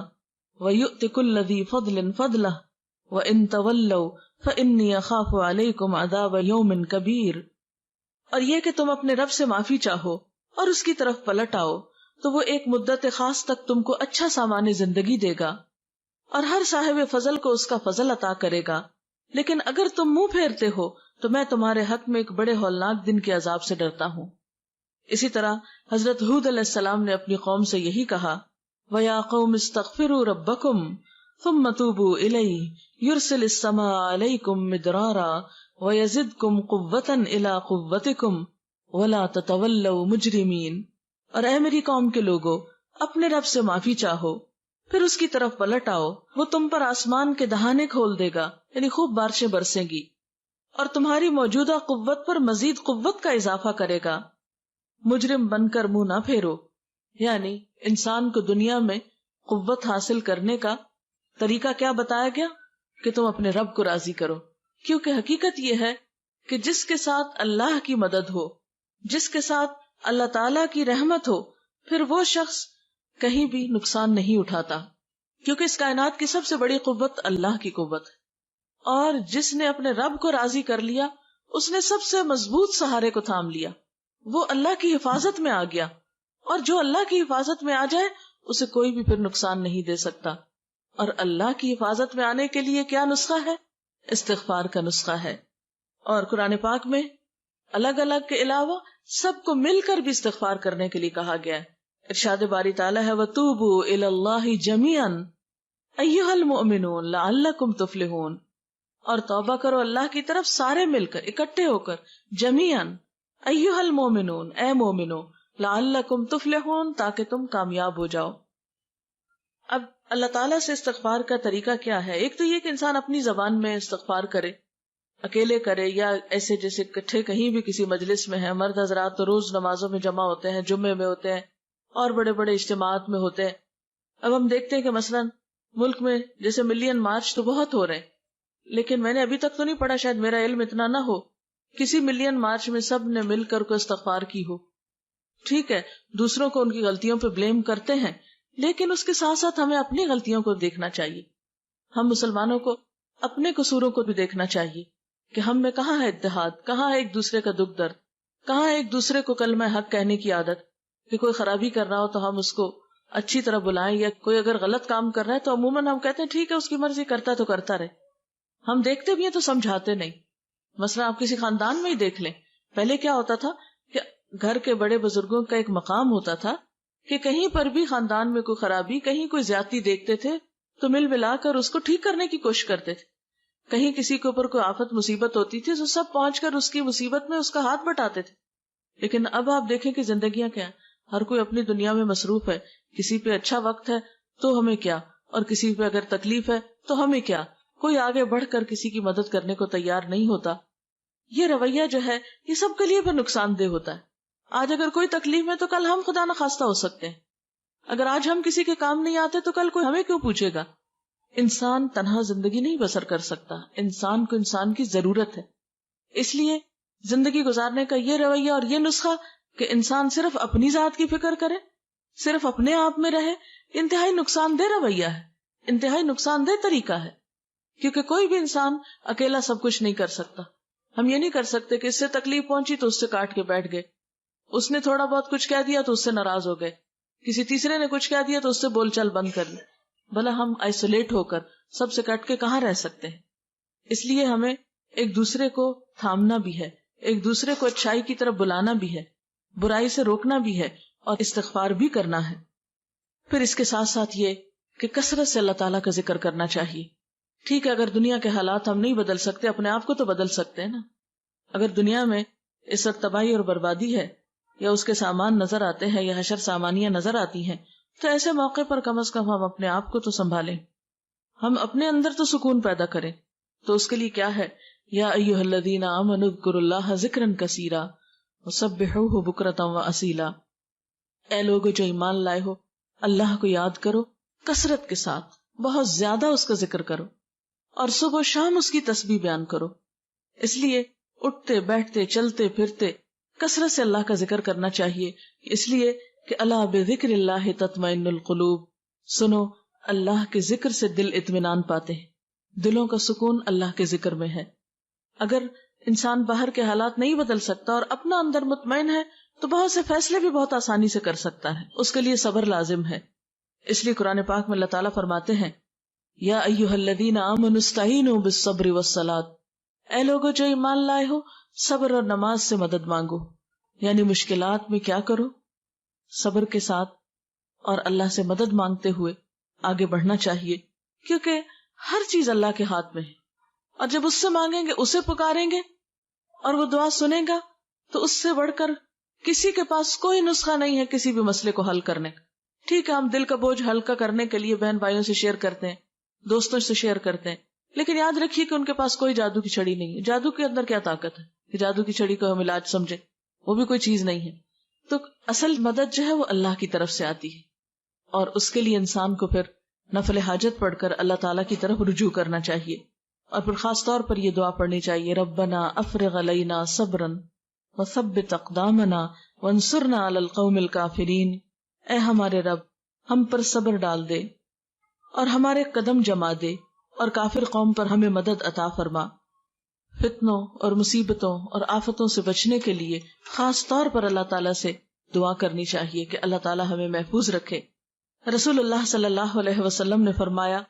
وَيُؤْتِ كُلَّ ذِي فَضْلٍ فَضْلَهُ وَإِن تَوَلَّوْا فَإِنِّي أَخَافُ عَلَيْكُمْ عَذَابَ يَوْمٍ كَبِيرٍ. اور یہ کہ تم اپنے رب سے معافی چاہو اور اس کی طرف پلٹ آؤ تو وہ ایک مدت خاص تک تم کو اچھا سامان زندگی دے گا اور ہر صاحب فضل کو اس کا فضل عطا کرے گا. لیکن اگر تم منہ پھیرتے ہو تو میں تمہارے حق میں ایک بڑے ہولناک دن کے عذاب سے ڈرتا ہوں. اسی طرح حضرت ہود علیہ السلام نے اپنی قوم سے یہی کہا وَيَا قَوْمِ اسْتَغْفِرُوا رَبَّكُمْ ثُمَّ تُوبُوا إِلَيْهِ يُرْسِلِ السَّمَاءَ عَلَيْكُمْ مِدْرَارًا وَيَزِدْكُمْ قُوَّةً إِلَىٰ قُوَّتِكُمْ وَلَا تَتَوَلَّوْا مُجْرِمِينَ. اور اے میری قوم کے لوگو, اپنے رب سے معافی چاہو پھر اس کی طرف پلٹ آؤ, وہ تم پر آسمان کے دہانے کھول دے گا, یعنی خوب بارشیں برسیں گی, اور تمہاری موجودہ قوت پر مزید قوت کا اضافہ کرے گا. مجرم بن کر منہ نہ پھیرو. یعنی انسان کو دنیا میں قوت حاصل کرنے کا طریقہ کیا بتایا گیا کہ تم اپنے رب کو راضی کرو, کیونکہ حقیقت یہ ہے کہ جس کے ساتھ اللہ کی مدد ہو, جس کے ساتھ اللہ تعالی کی رحمت ہو, پھر وہ شخص کہیں بھی نقصان نہیں اٹھاتا, کیونکہ اس کائنات کی سب سے بڑی قوت اللہ کی قوت ہے. اور جس نے اپنے رب کو راضی کر لیا اس نے سب سے مضبوط سہارے کو تھام لیا, وہ اللہ کی حفاظت میں آ گیا, اور جو اللہ کی حفاظت میں آ جائے اسے کوئی بھی پھر نقصان نہیں دے سکتا. اور اللہ کی حفاظت میں آنے کے لیے کیا نسخہ ہے؟ استغفار کا نسخہ ہے. اور قرآن پاک میں الگ الگ کے علاوہ سب کو مل کر بھی استغفار کرنے کے لیے کہا گیا ہے. ارشاد باری تعالیٰ ہے وَتُوبُوا إِلَى اللَّهِ جَمِيعًا أَيُّهَا الْمُؤْمِنُونَ لَعَلَّكُمْ تُفْلِحُونَ. اور توبہ کرو اللہ کی طرف سارے مل کر, اکٹھے ہو کر, جمیعاً, أَيُّهَا الْمُؤْمِنُونَ, اے مومنو, لَعَلَّكُمْ تُفْلِحُونَ, تاکہ تم کامیاب ہو جاؤ. اب اللہ تعالیٰ سے استغفار کا طریقہ کیا ہے؟ ایک تو یہ کہ انسان اپنی زبان میں استغفار کرے, اکیلے کرے یا ایسے جیسے کٹھے کہیں بھی کسی مجلس میں ہے. مرد حضرات تو روز نمازوں میں جمع ہوتے ہیں, جمعے میں ہوتے ہیں, اور بڑے بڑے اجتماعات میں ہوتے ہیں. اب ہم دیکھتے ہیں کہ مثلاً ملک میں جیسے ملین مارچ تو بہت ہو رہے ہیں، لیکن میں نے ابھی تک تو نہیں پڑھا، شاید میرا علم اتنا نہ ہو، کسی ملین مارچ میں سب نے مل کر کو استغفار کی ہو. ٹھیک ہے، دوسروں کو ان کی غلطیوں پہ بلیم کرتے ہیں، لیکن اس کے ساتھ ساتھ ہمیں اپنی غلطیوں کو دیکھنا چاہیے. ہم مسلمانوں کو اپنے قصوروں کو بھی دیکھنا چاہیے کہ ہم میں کہاں ہے اتحاد، کہاں ہے ایک دوسرے کا دکھ درد، کہاں ہے ایک دوسرے کو کلمہ حق کہنے کی عادت، کہ کوئی خرابی کر رہا ہو تو ہم اس کو اچھی طرح بلائیں، یا کوئی اگر غلط کام کر رہا ہے تو عموماً ہم کہتے ہیں ٹھیک ہے اس کی مرضی، کرتا تو کرتا رہے. ہم دیکھتے بھی ہیں تو سمجھاتے نہیں. مثلا آپ کسی خاندان میں ہی دیکھ لیں، پہلے کیا ہوتا تھا کہ گھر کے بڑے بزرگوں کا ایک مقام ہوتا تھا کہ کہیں پر بھی خاندان میں کوئی خرابی، کہیں کوئی زیادتی دیکھتے تھے تو مل ملا کر اس کو ٹھیک کرنے کی کوشش کرتے تھے. کہیں کسی کے اوپر کوئی آفت مصیبت ہوتی تھی تو سب پہنچ کر اس کی مصیبت میں اس کا ہاتھ بٹاتے تھے. لیکن اب آپ دیکھیں کہ زندگیاں کیا ہیں، ہر کوئی اپنی دنیا میں مصروف ہے. کسی پہ اچھا وقت ہے تو ہمیں کیا، اور کسی پہ اگر تکلیف ہے تو ہمیں کیا. کوئی آگے بڑھ کر کسی کی مدد کرنے کو تیار نہیں ہوتا. یہ رویہ جو ہے یہ سب کے لیے بھی نقصان دہ ہوتا ہے. آج اگر کوئی تکلیف میں تو کل ہم خدا نخواستہ ہو سکتے ہیں. اگر آج ہم کسی کے کام نہیں آتے تو کل کوئی ہمیں کیوں پوچھے گا. انسان تنہا زندگی نہیں بسر کر سکتا، انسان کو انسان کی ضرورت ہے. اس لیے زندگی گزارنے کا یہ رویہ اور یہ نسخہ کہ انسان صرف اپنی ذات کی فکر کرے، صرف اپنے آپ میں رہے، انتہائی نقصان دہ رویہ ہے، انتہائی نقصان دہ طریقہ ہے. کیونکہ کوئی بھی انسان اکیلا سب کچھ نہیں کر سکتا. ہم یہ نہیں کر سکتے کہ اس سے تکلیف پہنچی تو اس سے کاٹ کے بیٹھ گئے، اس نے تھوڑا بہت کچھ کہہ دیا تو اس سے ناراض ہو گئے، کسی تیسرے نے کچھ کہہ دیا تو اس سے بول چال بند کر لی. بھلا ہم آئسولیٹ ہو کر سب سے کٹ کے کہاں رہ سکتے ہیں. اس لیے ہمیں ایک دوسرے کو تھامنا بھی ہے، ایک دوسرے کو اچھائی کی طرف بلانا بھی ہے، برائی سے روکنا بھی ہے، اور استغفار بھی کرنا ہے. پھر اس کے ساتھ ساتھ یہ کہ کثرت سے اللہ تعالیٰ کا ذکر کرنا چاہیے. ٹھیک ہے، اگر دنیا کے حالات ہم نہیں بدل سکتے، اپنے آپ کو تو بدل سکتے ہیں نا. اگر دنیا میں اس وقت تباہی اور بربادی ہے، یا اس کے سامان نظر آتے ہیں، یا حشر سامانیاں نظر آتی ہیں، تو ایسے موقع پر کم از کم ہم اپنے آپ کو تو سنبھالیں، ہم اپنے اندر تو سکون پیدا کریں. تو اس کے لیے کیا ہے، یا ایھا الذین آمنوا اذکروا اللہ ذکرا کثیرا وسبحوہ بکرۃ واصیلا. اے لوگو جو ایمان لائے ہو، اللہ کو یاد کرو کثرت کے ساتھ، بہت زیادہ اس کا ذکر کرو، اور صبح و شام اس کی تسبیح بیان کرو. اس لیے اٹھتے بیٹھتے چلتے پھرتے کثرت سے اللہ کا ذکر کرنا چاہیے. اس لیے کہ الا بذکر اللہ تطمئن القلوب، سنو اللہ کے ذکر سے دل اطمینان پاتے ہیں، دلوں کا سکون اللہ کے ذکر میں ہے. اگر انسان باہر کے حالات نہیں بدل سکتا اور اپنا اندر مطمئن ہے تو بہت سے فیصلے بھی بہت آسانی سے کر سکتا ہے. اس کے لیے صبر لازم ہے. اس لیے قرآن پاک میں اللہ تعالیٰ فرماتے ہیں یا ایھا الذین آمنوا استعینوا بالصبر والصلاۃ. اے لوگو جو ایمان لائے ہو، صبر اور نماز سے مدد مانگو. یعنی مشکلات میں کیا کرو، صبر کے ساتھ اور اللہ سے مدد مانگتے ہوئے آگے بڑھنا چاہیے. کیونکہ ہر چیز اللہ کے ہاتھ میں ہے، اور جب اس سے مانگیں گے، اسے پکاریں گے اور وہ دعا سنے گا، تو اس سے بڑھ کر کسی کے پاس کوئی نسخہ نہیں ہے کسی بھی مسئلے کو حل کرنے کا. ٹھیک ہے، ہم دل کا بوجھ ہلکا کرنے کے لیے بہن بھائیوں سے شیئر کرتے ہیں، دوستوں سے شیئر کرتے ہیں، لیکن یاد رکھیے کہ ان کے پاس کوئی جادو کی چھڑی نہیں ہے. جادو کے اندر کیا طاقت ہے کہ جادو کی چھڑی کو ہم علاج سمجھے؟ وہ بھی کوئی چیز نہیں ہے. تو اصل مدد جو ہے وہ اللہ کی طرف سے آتی ہے، اور اس کے لیے انسان کو پھر نفل حاجت پڑھ کر اللہ تعالیٰ کی طرف رجوع کرنا چاہیے. اور پھر خاص طور پر یہ دعا پڑھنی چاہیے، ربنا افرغ علینا صبرا وثبت اقدامنا وانصرنا علی القوم الکافرین. اے ہمارے رب، ہم پر صبر ڈال دے اور ہمارے قدم جما دے، اور کافر قوم پر ہمیں مدد عطا فرما. فتنوں اور مصیبتوں اور آفتوں سے بچنے کے لیے خاص طور پر اللہ تعالیٰ سے دعا کرنی چاہیے کہ اللہ تعالیٰ ہمیں محفوظ رکھے. رسول اللہ صلی اللہ علیہ وسلم نے فرمایا،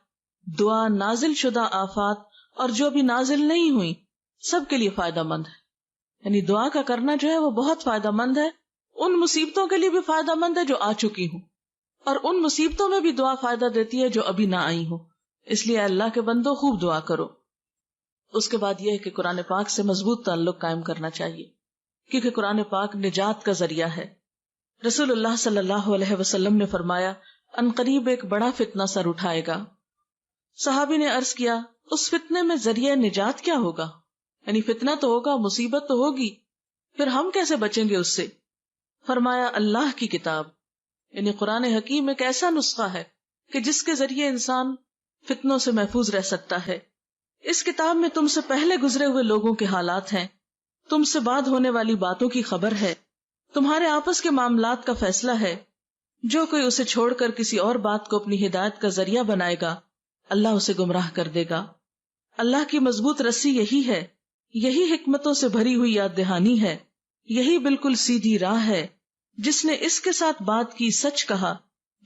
دعا نازل شدہ آفات اور جو بھی نازل نہیں ہوئی سب کے لیے فائدہ مند ہے. یعنی دعا کا کرنا جو ہے وہ بہت فائدہ مند ہے. ان مصیبتوں کے لیے بھی فائدہ مند ہے جو آ چکی ہوں، اور ان مصیبتوں میں بھی دعا فائدہ دیتی ہے جو ابھی نہ آئی ہوں. اس لیے اللہ کے بندو خوب دعا کرو. اس کے بعد یہ ہے کہ قرآن پاک سے مضبوط تعلق قائم کرنا چاہیے، کیونکہ قرآن پاک نجات کا ذریعہ ہے. رسول اللہ صلی اللہ علیہ وسلم نے فرمایا، ان قریب ایک بڑا فتنہ سر اٹھائے گا. صحابی نے عرض کیا، اس فتنے میں ذریعہ نجات کیا ہوگا؟ یعنی فتنہ تو ہوگا، مصیبت تو ہوگی، پھر ہم کیسے بچیں گے اس سے؟ فرمایا، اللہ کی کتاب. یعنی قرآن حکیم ایک ایسا نسخہ ہے کہ جس کے ذریعے انسان فتنوں سے محفوظ رہ سکتا ہے. اس کتاب میں تم سے پہلے گزرے ہوئے لوگوں کے حالات ہیں، تم سے بعد ہونے والی باتوں کی خبر ہے، تمہارے آپس کے معاملات کا فیصلہ ہے. جو کوئی اسے چھوڑ کر کسی اور بات کو اپنی ہدایت کا ذریعہ بنائے گا اللہ اسے گمراہ کر دے گا. اللہ کی مضبوط رسی یہی ہے، یہی حکمتوں سے بھری ہوئی یاد دہانی ہے، یہی بالکل سیدھی راہ ہے. جس نے اس کے ساتھ بات کی سچ کہا،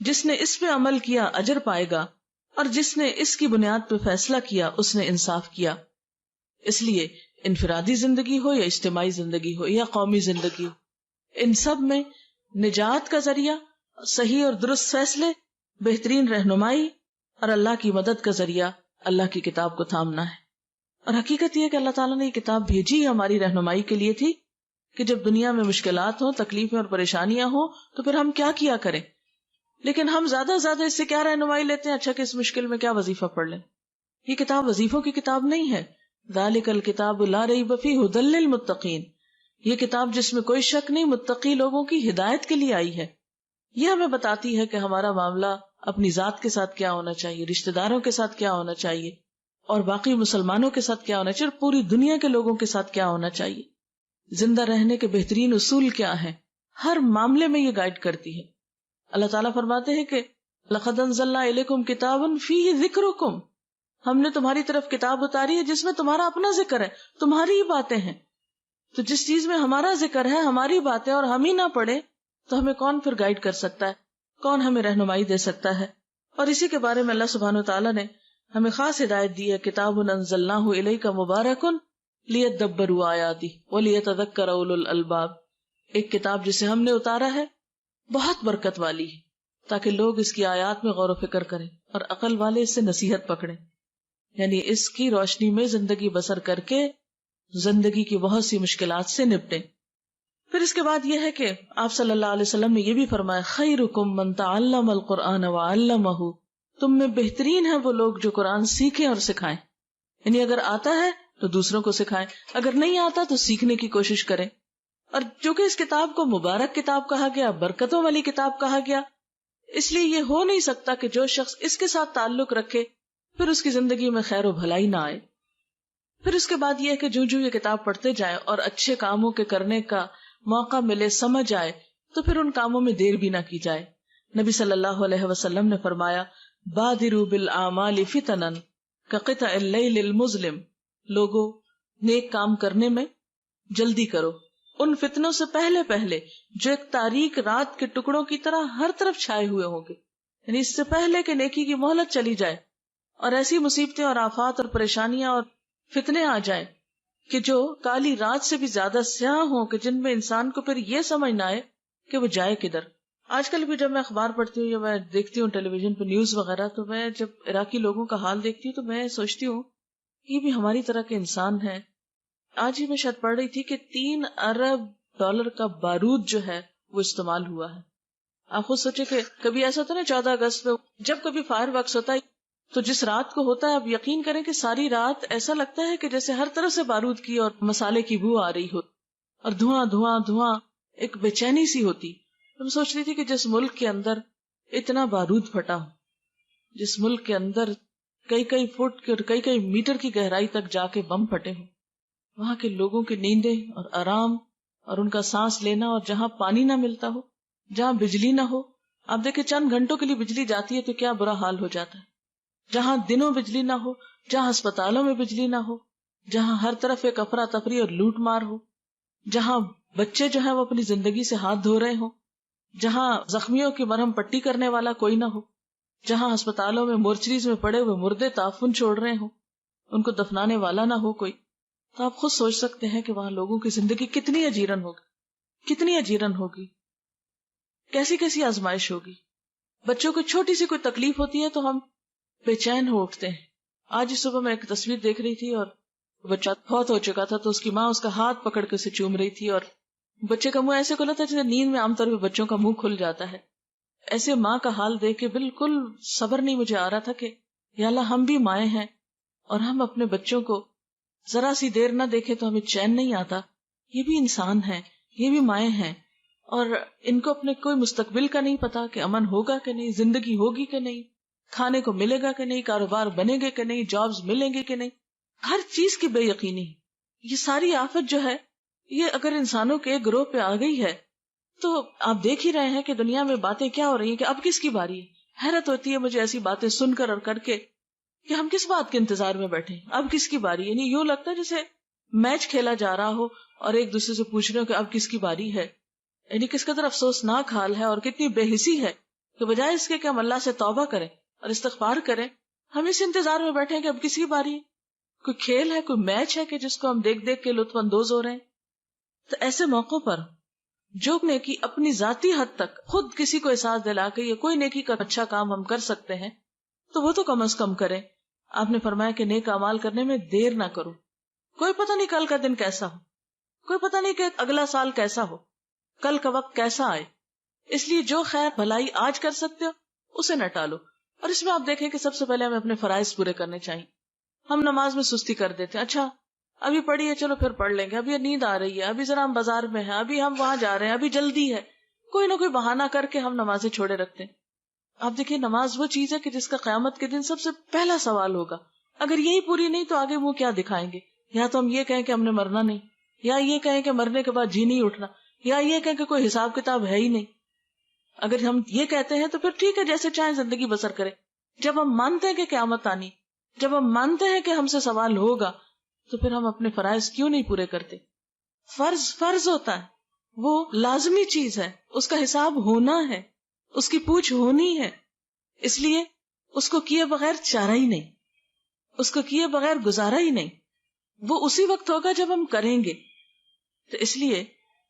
جس نے اس پہ عمل کیا اجر پائے گا، اور جس نے اس کی بنیاد پہ فیصلہ کیا اس نے انصاف کیا. اس لیے انفرادی زندگی ہو یا اجتماعی زندگی ہو یا قومی زندگی ہو، ان سب میں نجات کا ذریعہ صحیح اور درست فیصلے، بہترین رہنمائی اور اللہ کی مدد کا ذریعہ اللہ کی کتاب کو تھامنا ہے. اور حقیقت یہ کہ اللہ تعالیٰ نے یہ کتاب بھیجی ہماری رہنمائی کے لیے تھی کہ جب دنیا میں مشکلات ہوں، تکلیفیں اور پریشانیاں ہوں تو پھر ہم کیا کیا کریں. لیکن ہم زیادہ سے زیادہ اس سے کیا رہنمائی لیتے ہیں؟ اچھا کہ اس مشکل میں کیا وظیفہ پڑھ لیں. یہ کتاب وظیفوں کی کتاب نہیں ہے. ذالک الکتاب لا ریب فیہ ھدی للمتقین، یہ کتاب جس میں کوئی شک نہیں متقی لوگوں کی ہدایت کے لیے آئی ہے. یہ ہمیں بتاتی ہے کہ ہمارا معاملہ اپنی ذات کے ساتھ کیا ہونا چاہیے، رشتہ داروں کے ساتھ کیا ہونا چاہیے، اور باقی مسلمانوں کے ساتھ کیا ہونا چاہیے، اور پوری دنیا کے لوگوں کے ساتھ کیا ہونا چاہیے. زندہ رہنے کے بہترین اصول کیا ہیں، ہر معاملے میں یہ گائیڈ کرتی ہے. اللہ تعالیٰ فرماتے ہیں کہ لَقَدْ أَنزَلْنَا إِلَيْكُمْ كِتَابًا فِيهِ ذِكْرُكُمْ، ہم نے تمہاری طرف کتاب اتاری ہے جس میں تمہارا اپنا ذکر ہے، تمہاری ہی باتیں ہیں. تو جس چیز میں ہمارا ذکر ہے، ہماری باتیں، اور ہم ہی نہ پڑھے تو ہمیں کون پھر گائیڈ کر سکتا ہے، کون ہمیں رہنمائی دے سکتا ہے. اور اسی کے بارے میں اللہ سبحانہ وتعالیٰ نے ہمیں خاص ہدایت دی ہے، کتاب انزلناہ الیک مبارک لیدبروا آیاتہ ولیتذکر اولو الالباب، ایک کتاب جسے ہم نے اتارا ہے بہت برکت والی ہے تاکہ لوگ اس کی آیات میں غور و فکر کریں اور عقل والے اس سے نصیحت پکڑیں، یعنی اس کی روشنی میں زندگی بسر کر کے زندگی کی بہت سی مشکلات سے نپٹیں. پھر اس کے بعد یہ ہے کہ آپ صلی اللہ علیہ وسلم نے یہ بھی فرمایا، خیرکم من تعلم القرآن وعلمہ، تم میں بہترین ہے وہ لوگ جو قرآن سیکھیں اور سکھائیں. یعنی اگر آتا ہے تو دوسروں کو سکھائیں، اگر نہیں آتا تو سیکھنے کی کوشش کریں. اور چونکہ اس کتاب کو مبارک کتاب کہا گیا، برکتوں والی کتاب کہا گیا، اس لیے یہ ہو نہیں سکتا کہ جو شخص اس کے ساتھ تعلق رکھے پھر اس کی زندگی میں خیر و بھلائی نہ آئے. پھر اس کے بعد یہ ہے کہ جو یہ کتاب پڑھتے جائیں اور اچھے کاموں کے کرنے کا موقع ملے، سمجھ آئے، تو پھر ان کاموں میں دیر بھی نہ کی جائے. نبی صلی اللہ علیہ وسلم نے فرمایا، بادروا بالاعمال فتنا کقطع اللیل المظلم، لوگو نیک کام کرنے میں جلدی کرو ان فتنوں سے پہلے پہلے جو ایک تاریک رات کے ٹکڑوں کی طرح ہر طرف چھائے ہوئے ہوں گے. یعنی اس سے پہلے کہ نیکی کی مہلت چلی جائے اور ایسی مصیبتیں اور آفات اور پریشانیاں اور فتنے آ جائیں کہ جو کالی رات سے بھی زیادہ سیاہ ہوں، کہ جن میں انسان کو پھر یہ سمجھ نہ آئے کہ وہ جائے کدھر. آج کل بھی جب میں اخبار پڑھتی ہوں یا میں دیکھتی ہوں ٹیلی ویژن پہ نیوز وغیرہ، تو میں جب عراقی لوگوں کا حال دیکھتی ہوں تو میں سوچتی ہوں یہ بھی ہماری طرح کے انسان ہیں. آج ہی میں شاید پڑھ رہی تھی کہ 3 ارب ڈالر کا بارود جو ہے وہ استعمال ہوا ہے. آپ خود سوچے کہ کبھی ایسا ہوتا ہے نا 14 اگست میں جب کبھی فائر ورکس ہوتا ہے تو جس رات کو ہوتا ہے آپ یقین کریں کہ ساری رات ایسا لگتا ہے کہ جیسے ہر طرف سے بارود کی اور مسالے کی بو آ رہی ہو اور دھواں دھواں دھواں، ایک بے چینی سی ہوتی. میں سوچ رہی تھی کہ جس ملک کے اندر اتنا بارود پھٹا ہو، جس ملک کے اندر کئی فٹ اور کئی میٹر کی گہرائی تک جا کے بم پھٹے ہوں، وہاں کے لوگوں کی نیندیں اور آرام اور ان کا سانس لینا، اور جہاں پانی نہ ملتا ہو، جہاں بجلی نہ ہو، آپ دیکھیں چند گھنٹوں کے لیے بجلی جاتی ہے تو کیا برا حال ہو جاتا ہے. جہاں دنوں بجلی نہ ہو، جہاں اسپتالوں میں بجلی نہ ہو، جہاں ہر طرف ایک افراتفری اور لوٹ مار ہو، جہاں بچے جو ہیں وہ اپنی زندگی سے ہاتھ دھو رہے ہوں، جہاں زخمیوں کی مرہم پٹی کرنے والا کوئی نہ ہو، جہاں اسپتالوں میں مورچریز میں پڑے ہوئے مردے تعفن چھوڑ رہے ہوں، ان کو دفنانے والا نہ ہو کوئی، تو آپ خود سوچ سکتے ہیں کہ وہاں لوگوں کی زندگی کتنی اجیرن ہوگی، کتنی اجیرن ہوگی، کیسی کیسی آزمائش ہوگی. بچوں کو چھوٹی سی کوئی تکلیف ہوتی ہے تو ہم بے چین ہو اٹھتے ہیں. آج ہی صبح میں ایک تصویر دیکھ رہی تھی اور بچہ بہت ہو چکا تھا تو اس کی ماں اس کا ہاتھ پکڑ کے اسے چوم رہی تھی، اور بچے کا منہ ایسے کھلا تھا جیسے نیند میں عام طور پہ بچوں کا منہ کھل جاتا ہے. ایسے ماں کا حال دیکھ کے بالکل صبر نہیں مجھے آ رہا تھا کہ یا اللہ ہم بھی مائیں ہیں اور ہم اپنے بچوں کو ذرا سی دیر نہ دیکھے تو ہمیں چین نہیں آتا. یہ بھی انسان ہیں، یہ بھی مائیں ہیں، اور ان کو اپنے کوئی مستقبل کا نہیں پتا کہ امن ہوگا کہ نہیں، زندگی ہوگی کہ نہیں، کھانے کو ملے گا کہ نہیں، کاروبار بنے گے کہ نہیں، جابز ملیں گے کہ نہیں، ہر چیز کی بے یقینی. یہ ساری آفت جو ہے یہ اگر انسانوں کے ایک گروہ پہ آ گئی ہے تو آپ دیکھ ہی رہے ہیں کہ دنیا میں باتیں کیا ہو رہی ہیں کہ اب کس کی باری ہے. حیرت ہوتی ہے مجھے ایسی باتیں سن کر اور کر کے کہ ہم کس بات کے انتظار میں بیٹھے ہیں، اب کس کی باری. یعنی یوں لگتا ہے جیسے میچ کھیلا جا رہا ہو اور ایک دوسرے سے پوچھ رہے ہو کہ اب کس کی باری ہے. یعنی کس قدر افسوسناک حال ہے اور کتنی بے حسی ہے کہ بجائے اس کے کہ ہم اللہ سے توبہ کریں اور استغفار کریں، ہم اس انتظار میں بیٹھے ہیں کہ اب کس کی باری ہے. کوئی کھیل ہے، کوئی میچ ہے کہ جس کو ہم دیکھ دیکھ کے لطف اندوز ہو رہے ہیں. تو ایسے موقعوں پر جو نیکی اپنی ذاتی حد تک خود کسی کو احساس دلا کے یا کوئی نیکی کا اچھا کام ہم کر سکتے ہیں تو وہ تو کم از کم کریں. آپ نے فرمایا کہ نیک اعمال کرنے میں دیر نہ کرو. کوئی پتہ نہیں کل کا دن کیسا ہو، کوئی پتہ نہیں کہ اگلا سال کیسا ہو، کل کا وقت کیسا آئے. اس لیے جو خیر بھلائی آج کر سکتے ہو اسے نہ ٹالو. اور اس میں آپ دیکھیں کہ سب سے پہلے ہمیں اپنے فرائض پورے کرنے چاہیے. ہم نماز میں سستی کر دیتے ہیں، اچھا ابھی پڑھی ہے چلو پھر پڑھ لیں گے، ابھی نیند آ رہی ہے، ابھی ذرا ہم بازار میں ہیں، ابھی ہم وہاں جا رہے ہیں، ابھی جلدی ہے، کوئی نہ کوئی بہانہ کر کے ہم نمازیں چھوڑے رکھتے ہیں. آپ دیکھیں نماز وہ چیز ہے کہ جس کا قیامت کے دن سب سے پہلا سوال ہوگا. اگر یہی پوری نہیں تو آگے وہ کیا دکھائیں گے؟ یا تو ہم یہ کہیں کہ ہم نے مرنا نہیں، یا یہ کہیں کہ مرنے کے بعد جی نہیں اٹھنا، یا یہ کہیں کہ کوئی حساب کتاب ہے ہی نہیں. اگر ہم یہ کہتے ہیں تو پھر ٹھیک ہے، جیسے چاہیں زندگی بسر کرے. جب ہم مانتے ہیں کہ قیامت آنی، جب ہم مانتے ہیں کہ ہم سے سوال ہوگا، تو پھر ہم اپنے فرائض کیوں نہیں پورے کرتے؟ فرض ہوتا ہے، وہ لازمی چیز ہے، اس کا حساب ہونا ہے، اس کی پوچھ ہونی ہے. اس لیے اس کو کیے بغیر چارہ ہی نہیں، اس کو کیے بغیر گزارا ہی نہیں. وہ اسی وقت ہوگا جب ہم کریں گے. تو اس لیے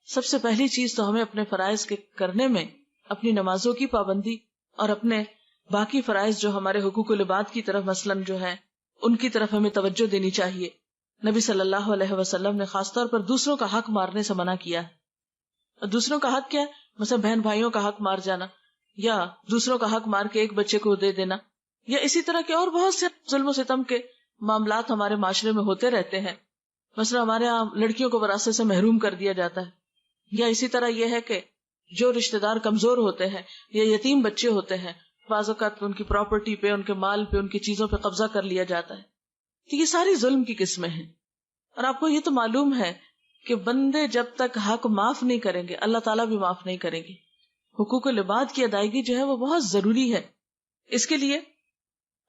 سب سے پہلی چیز تو ہمیں اپنے فرائض کے کرنے میں اپنی نمازوں کی پابندی اور اپنے باقی فرائض جو ہمارے حقوق العباد کی طرف مثلاً جو ہے ان کی طرف ہمیں توجہ دینی چاہیے. نبی صلی اللہ علیہ وسلم نے خاص طور پر دوسروں کا حق مارنے سے منع کیا ہے. اور دوسروں کا حق کیا ہے؟ مثلا بہن بھائیوں کا حق مار جانا، یا دوسروں کا حق مار کے ایک بچے کو دے دینا، یا اسی طرح کے اور بہت سے ظلم و ستم کے معاملات ہمارے معاشرے میں ہوتے رہتے ہیں. مثلا ہمارے یہاں لڑکیوں کو وراثت سے محروم کر دیا جاتا ہے، یا اسی طرح یہ ہے کہ جو رشتہ دار کمزور ہوتے ہیں یا یتیم بچے ہوتے ہیں، بعض اوقات ان کی پراپرٹی پہ، ان کے مال پہ، ان کی چیزوں پہ قبضہ کر لیا جاتا ہے. تو یہ ساری ظلم کی قسمیں ہیں. اور آپ کو یہ تو معلوم ہے کہ بندے جب تک حق معاف نہیں کریں گے اللہ تعالیٰ بھی معاف نہیں کریں گے. حقوق العباد کی ادائیگی جو ہے وہ بہت ضروری ہے. اس کے لیے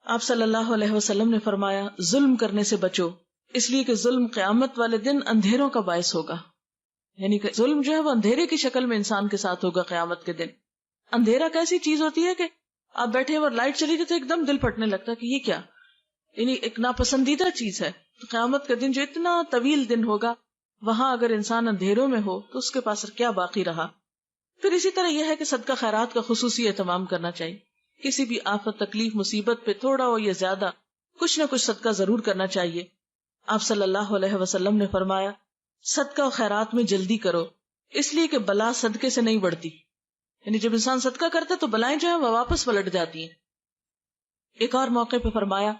آپ صلی اللہ علیہ وسلم نے فرمایا ظلم کرنے سے بچو، اس لیے کہ ظلم قیامت والے دن اندھیروں کا باعث ہوگا. یعنی کہ ظلم جو ہے وہ اندھیرے کی شکل میں انسان کے ساتھ ہوگا قیامت کے دن. اندھیرا کیسی چیز ہوتی ہے کہ آپ بیٹھے اور لائٹ چلی گئی تو ایک دم دل پھٹنے لگتا ہے کہ یہ کیا، یعنی ایک ناپسندیدہ چیز ہے. تو قیامت کا دن جو اتنا طویل دن ہوگا، وہاں اگر انسان اندھیروں میں ہو تو اس کے پاس کیا باقی رہا. پھر اسی طرح یہ ہے کہ صدقہ خیرات کا خصوصی اہتمام کرنا چاہیے. کسی بھی آفت، تکلیف، مصیبت پہ تھوڑا ہو یا زیادہ کچھ نہ کچھ صدقہ ضرور کرنا چاہیے. آپ صلی اللہ علیہ وسلم نے فرمایا صدقہ و خیرات میں جلدی کرو، اس لیے کہ بلا صدقے سے نہیں بڑھتی. یعنی جب انسان صدقہ کرتا ہے تو بلائیں جو ہیں وہ واپس پلٹ جاتی ہیں. ایک اور موقع پہ فرمایا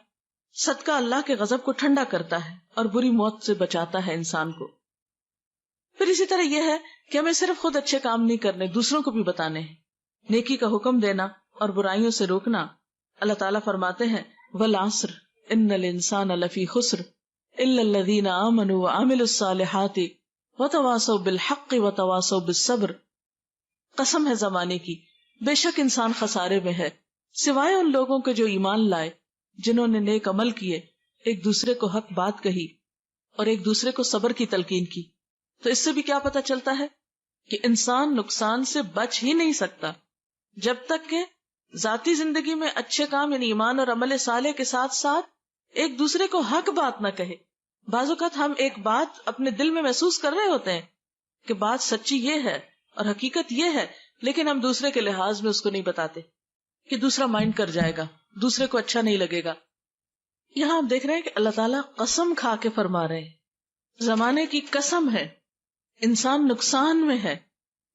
صدقہ اللہ کے غضب کو ٹھنڈا کرتا ہے اور بری موت سے بچاتا ہے انسان کو. پھر اسی طرح یہ ہے کہ ہمیں صرف خود اچھے کام نہیں کرنے، دوسروں کو بھی بتانے ہیں. نیکی کا حکم دینا اور برائیوں سے روکنا. اللہ تعالیٰ فرماتے ہیں والعصر ان الانسان لفی خسر الا الذین آمنوا وعملوا الصالحات وتواصوا بالحق وتواصوا بالصبر. قسم ہے زمانے کی، بے شک انسان خسارے میں ہے سوائے ان لوگوں کے جو ایمان لائے، جنہوں نے نیک عمل کیے، ایک دوسرے کو حق بات کہی اور ایک دوسرے کو صبر کی تلقین کی. تو اس سے بھی کیا پتہ چلتا ہے کہ انسان نقصان سے بچ ہی نہیں سکتا جب تک کہ ذاتی زندگی میں اچھے کام یعنی ایمان اور عمل صالح کے ساتھ ساتھ ایک دوسرے کو حق بات نہ کہے. بعض اوقات ہم ایک بات اپنے دل میں محسوس کر رہے ہوتے ہیں کہ بات سچی یہ ہے اور حقیقت یہ ہے، لیکن ہم دوسرے کے لحاظ میں اس کو نہیں بتاتے کہ دوسرا مائنڈ کر جائے گا، دوسرے کو اچھا نہیں لگے گا. یہاں آپ دیکھ رہے ہیں کہ اللہ تعالیٰ قسم کھا کے فرما رہے ہیں، زمانے کی قسم ہے، انسان نقصان میں ہے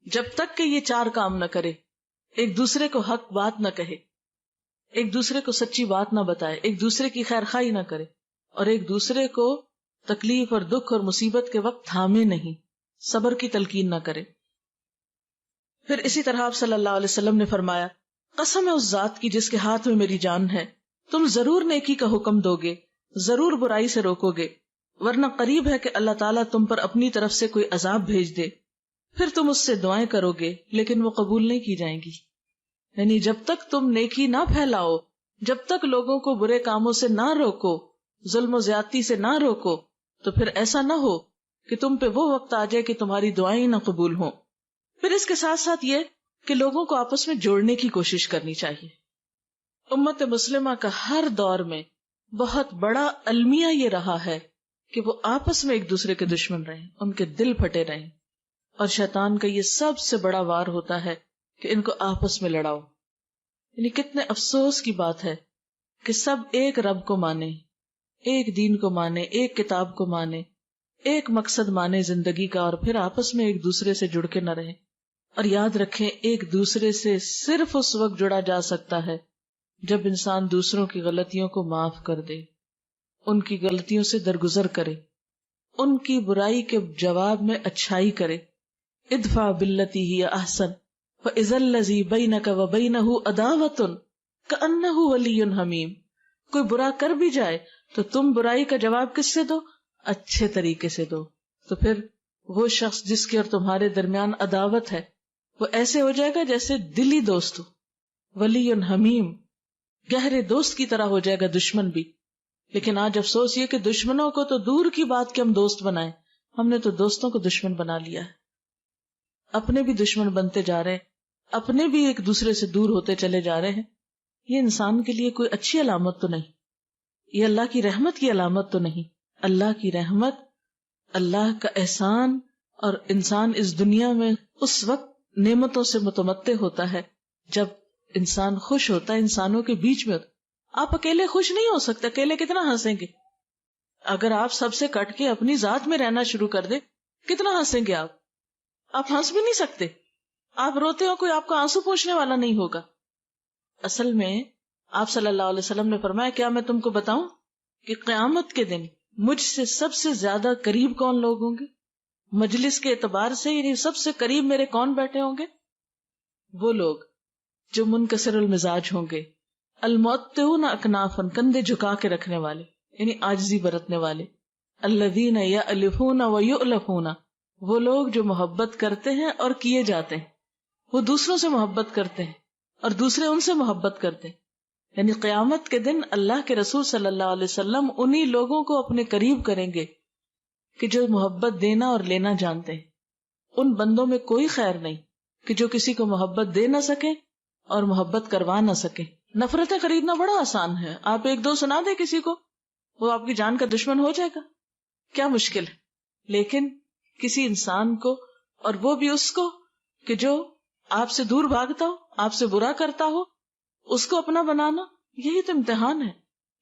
جب تک کہ یہ چار کام نہ کرے. ایک دوسرے کو حق بات نہ کہے، ایک دوسرے کو سچی بات نہ بتائے، ایک دوسرے کی خیر خواہی نہ کرے، اور ایک دوسرے کو تکلیف اور دکھ اور مصیبت کے وقت تھامے نہیں، صبر کی تلقین نہ کرے. پھر اسی طرح آپ صلی اللہ علیہ وسلم نے فرمایا، قسم ہے اس ذات کی جس کے ہاتھ میں میری جان ہے، تم ضرور نیکی کا حکم دو گے، ضرور برائی سے روکو گے، ورنہ قریب ہے کہ اللہ تعالیٰ تم پر اپنی طرف سے کوئی عذاب بھیج دے، پھر تم اس سے دعائیں کرو گے لیکن وہ قبول نہیں کی جائیں گی۔ یعنی جب تک تم نیکی نہ پھیلاؤ، جب تک لوگوں کو برے کاموں سے نہ روکو، ظلم و زیادتی سے نہ روکو، تو پھر ایسا نہ ہو کہ تم پہ وہ وقت آ جائے کہ تمہاری دعائیں نہ قبول ہوں۔ پھر اس کے ساتھ ساتھ یہ کہ لوگوں کو آپس میں جوڑنے کی کوشش کرنی چاہیے۔ امت مسلمہ کا ہر دور میں بہت بڑا المیہ یہ رہا ہے کہ وہ آپس میں ایک دوسرے کے دشمن رہیں، ان کے دل پھٹے رہیں، اور شیطان کا یہ سب سے بڑا وار ہوتا ہے کہ ان کو آپس میں لڑاؤ۔ یعنی کتنے افسوس کی بات ہے کہ سب ایک رب کو مانے، ایک دین کو مانے، ایک کتاب کو مانے، ایک مقصد مانے زندگی کا، اور پھر آپس میں ایک دوسرے سے جڑ کے نہ رہیں۔ اور یاد رکھیں، ایک دوسرے سے صرف اس وقت جڑا جا سکتا ہے جب انسان دوسروں کی غلطیوں کو معاف کر دے، ان کی غلطیوں سے درگزر کرے، ان کی برائی کے جواب میں اچھائی کرے۔ ادفع باللتی ہی احسن فاذا الذی بینک وبینہ عداوۃ کأنہ ولی حمیم۔ کوئی برا کر بھی جائے تو تم برائی کا جواب کس سے دو؟ اچھے طریقے سے دو، تو پھر وہ شخص جس کے اور تمہارے درمیان عداوت ہے وہ ایسے ہو جائے گا جیسے دلی دوست ہو، ولی حمیم، گہرے دوست کی طرح ہو جائے گا دشمن بھی۔ لیکن آج افسوس یہ کہ دشمنوں کو تو دور کی بات کہ ہم دوست بنائیں، ہم نے تو دوستوں کو دشمن بنا لیا ہے، اپنے بھی دشمن بنتے جا رہے ہیں، اپنے بھی ایک دوسرے سے دور ہوتے چلے جا رہے ہیں۔ یہ انسان کے لیے کوئی اچھی علامت تو نہیں، یہ اللہ کی رحمت کی علامت تو نہیں۔ اللہ کی رحمت، اللہ کا احسان، اور انسان اس دنیا میں اس وقت نعمتوں سے متمتع ہوتا ہے جب انسان خوش ہوتا ہے، انسانوں کے بیچ میں ہوتا۔ آپ اکیلے خوش نہیں ہو سکتے، اکیلے کتنا ہنسیں گے؟ اگر آپ سب سے کٹ کے اپنی ذات میں رہنا شروع کر دیں، کتنا ہنسیں گے آپ ہنس بھی نہیں سکتے۔ آپ روتے ہو، کوئی آپ کو آنسو پوچھنے والا نہیں ہوگا۔ اصل میں آپ صلی اللہ علیہ وسلم نے فرمایا، کیا میں تم کو بتاؤں کہ قیامت کے دن مجھ سے سب سے زیادہ قریب کون لوگ ہوں گے؟ مجلس کے اعتبار سے یعنی سب سے قریب میرے کون بیٹھے ہوں گے؟ وہ لوگ جو منکسر المزاج ہوں گے، المعطئون اکنافا، کندھے جھکا کے رکھنے والے، یعنی عاجزی برتنے والے، الذین یألفون ویؤلفون، وہ لوگ جو محبت کرتے ہیں اور کیے جاتے ہیں، وہ دوسروں سے محبت کرتے ہیں اور دوسرے ان سے محبت کرتے ہیں۔ یعنی قیامت کے دن اللہ کے رسول صلی اللہ علیہ وسلم انہی لوگوں کو اپنے قریب کریں گے کہ جو محبت دینا اور لینا جانتے ہیں۔ ان بندوں میں کوئی خیر نہیں کہ جو کسی کو محبت دے نہ سکے اور محبت کروا نہ سکے۔ نفرتیں خریدنا بڑا آسان ہے، آپ ایک دو سنا دیں کسی کو، وہ آپ کی جان کا دشمن ہو جائے گا، کیا مشکل ہے۔ لیکن کسی انسان کو، اور وہ بھی اس کو کہ جو آپ سے دور بھاگتا ہو، آپ سے برا کرتا ہو، اس کو اپنا بنانا، یہی تو امتحان ہے،